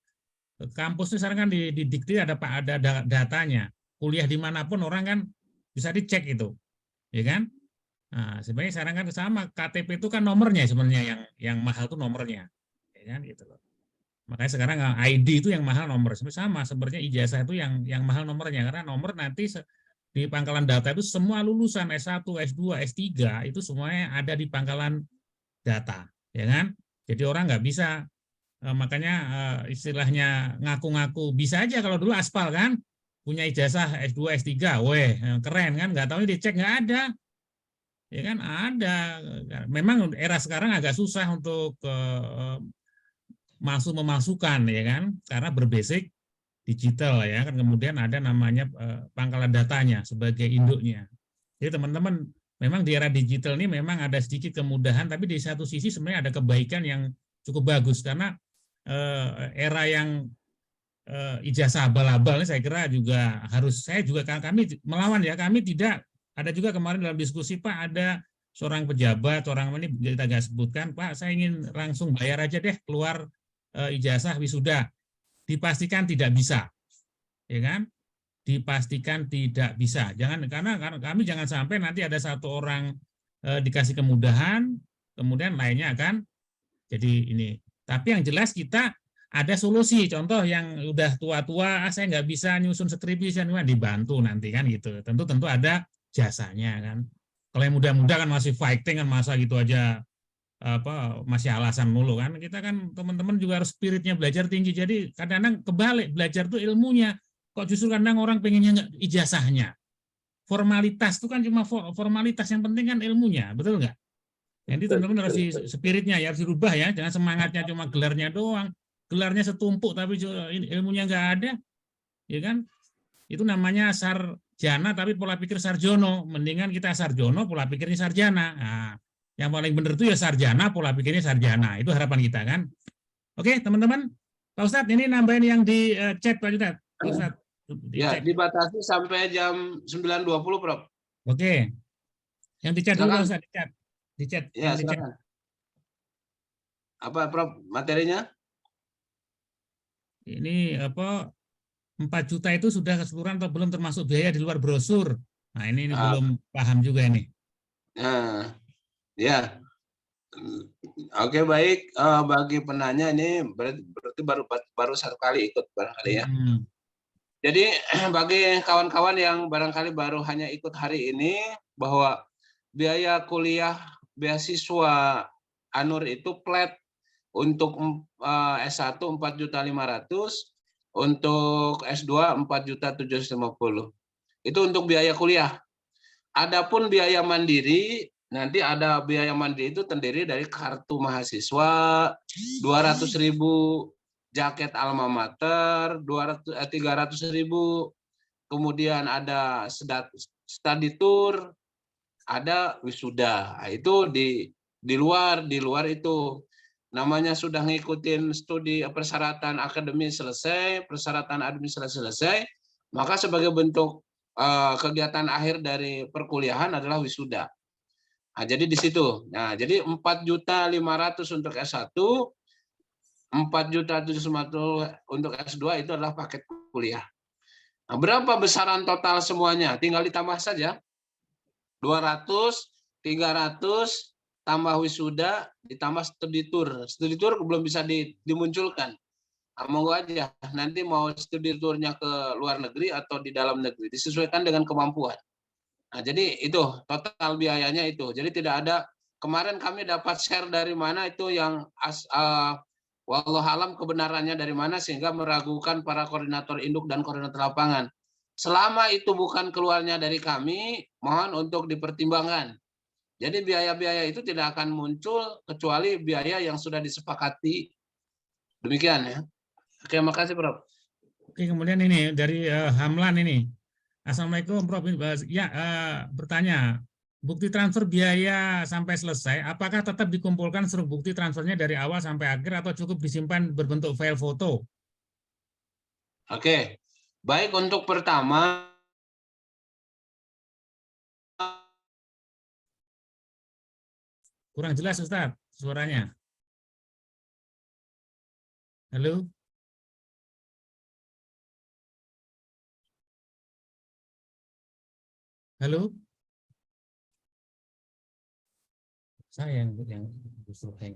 Kampus ini sekarang kan di Dikti ada datanya. Kuliah dimanapun orang kan bisa dicek itu, ya kan? Nah, sebenarnya sekarang kan sama KTP itu kan nomornya sebenarnya yang mahal itu nomornya, ya kan gitu loh. Makanya sekarang ID itu yang mahal nomor. Sama sebenarnya ijazah itu yang mahal nomornya, karena nomor nanti di pangkalan data itu semua lulusan S1, S2, S3 itu semuanya ada di pangkalan data, ya kan? Jadi orang nggak bisa, makanya istilahnya ngaku-ngaku bisa aja kalau dulu aspal kan, punya ijazah S2, S3, weh keren kan? Nggak tahu dicek nggak ada, ya kan? Ada. Memang era sekarang agak susah untuk memasukkan, ya kan? Karena berbasic digital ya kan, kemudian ada namanya pangkalan datanya sebagai induknya. Jadi teman-teman memang di era digital ini memang ada sedikit kemudahan, tapi di satu sisi sebenarnya ada kebaikan yang cukup bagus karena era yang ijazah abal-abal ini saya kira juga harus, saya juga kami melawan ya, kami tidak ada juga kemarin dalam diskusi Pak, ada seorang pejabat, orang ini kita nggak sebutkan, Pak saya ingin langsung bayar aja deh keluar ijazah wisuda. Dipastikan tidak bisa, ya kan? Dipastikan tidak bisa. Jangan karena kami jangan sampai nanti ada satu orang dikasih kemudahan, kemudian lainnya akan jadi ini. Tapi yang jelas kita ada solusi. Contoh yang udah tua-tua, saya nggak bisa nyusun skripsi, dibantu nanti kan gitu. Tentu ada jasanya kan. Kalau yang muda-muda kan masih fighting kan, masa gitu aja masih alasan mulu kan. Kita kan teman-teman juga harus spiritnya belajar tinggi. Jadi kadang-kadang kebalik, belajar tuh ilmunya. Kok justru kadang orang pengennya nggak ijazahnya. Formalitas itu kan cuma formalitas, yang penting kan ilmunya, betul nggak? Jadi teman-teman harus spiritnya ya harus dirubah ya. Jangan semangatnya cuma gelarnya doang. Gelarnya setumpuk tapi ilmunya nggak ada, ya kan? Itu namanya sarjana tapi pola pikir sarjono. Mendingan kita sarjono, pola pikirnya sarjana. Nah, yang paling benar itu ya sarjana, pola pikirnya sarjana. Itu harapan kita kan. Oke, teman-teman. Pak Ustadz, ini nambahin yang di chat Pak Ustadz. Ustadz ya, dibatasi sampai jam 9.20, Prof. Oke. Yang di chat dulu Pak Ustadz, di chat. Ya, silakan. Apa, Prof, materinya? Ini 4 juta itu sudah keseluruhan atau belum termasuk biaya di luar brosur? Nah, ini belum paham juga ini. Nah, ya, oke baik. Bagi penanya ini berarti baru 1 kali ikut barangkali ya. Jadi bagi kawan-kawan yang barangkali baru hanya ikut hari ini, bahwa biaya kuliah beasiswa ANUR itu flat untuk S1 4.500.000, untuk S2 4.750.000. Itu untuk biaya kuliah. Adapun biaya mandiri, nanti ada biaya mandiri itu terdiri dari kartu mahasiswa 200.000, jaket alma mater 300.000, kemudian ada study tour, ada wisuda. Nah, itu di luar itu namanya sudah ngikutin studi persyaratan akademis selesai, persyaratan administrasi selesai, maka sebagai bentuk kegiatan akhir dari perkuliahan adalah wisuda. Nah, jadi di situ. Nah, jadi 4.500.000 untuk S1, 4.750.000 untuk S2 itu adalah paket kuliah. Nah, berapa besaran total semuanya? Tinggal ditambah saja. 200, 300 tambah wisuda ditambah studi tour. Studi tour belum bisa dimunculkan. Nah, monggo aja. Nanti mau studi tournya ke luar negeri atau di dalam negeri, disesuaikan dengan kemampuan. Nah, jadi itu total biayanya itu. Jadi tidak ada, kemarin kami dapat share dari mana itu yang wallahualam kebenarannya dari mana sehingga meragukan para koordinator induk dan koordinator lapangan. Selama itu bukan keluarnya dari kami, mohon untuk dipertimbangkan. Jadi biaya-biaya itu tidak akan muncul kecuali biaya yang sudah disepakati. Demikian ya. Oke, makasih Prof. Oke, kemudian ini dari Hamlan ini. Assalamualaikum Prof. Ya, bertanya, bukti transfer biaya sampai selesai, apakah tetap dikumpulkan seluruh bukti transfernya dari awal sampai akhir atau cukup disimpan berbentuk file foto? Oke, baik untuk pertama, kurang jelas Ustaz suaranya. Halo? Halo? Saya yang justru hang.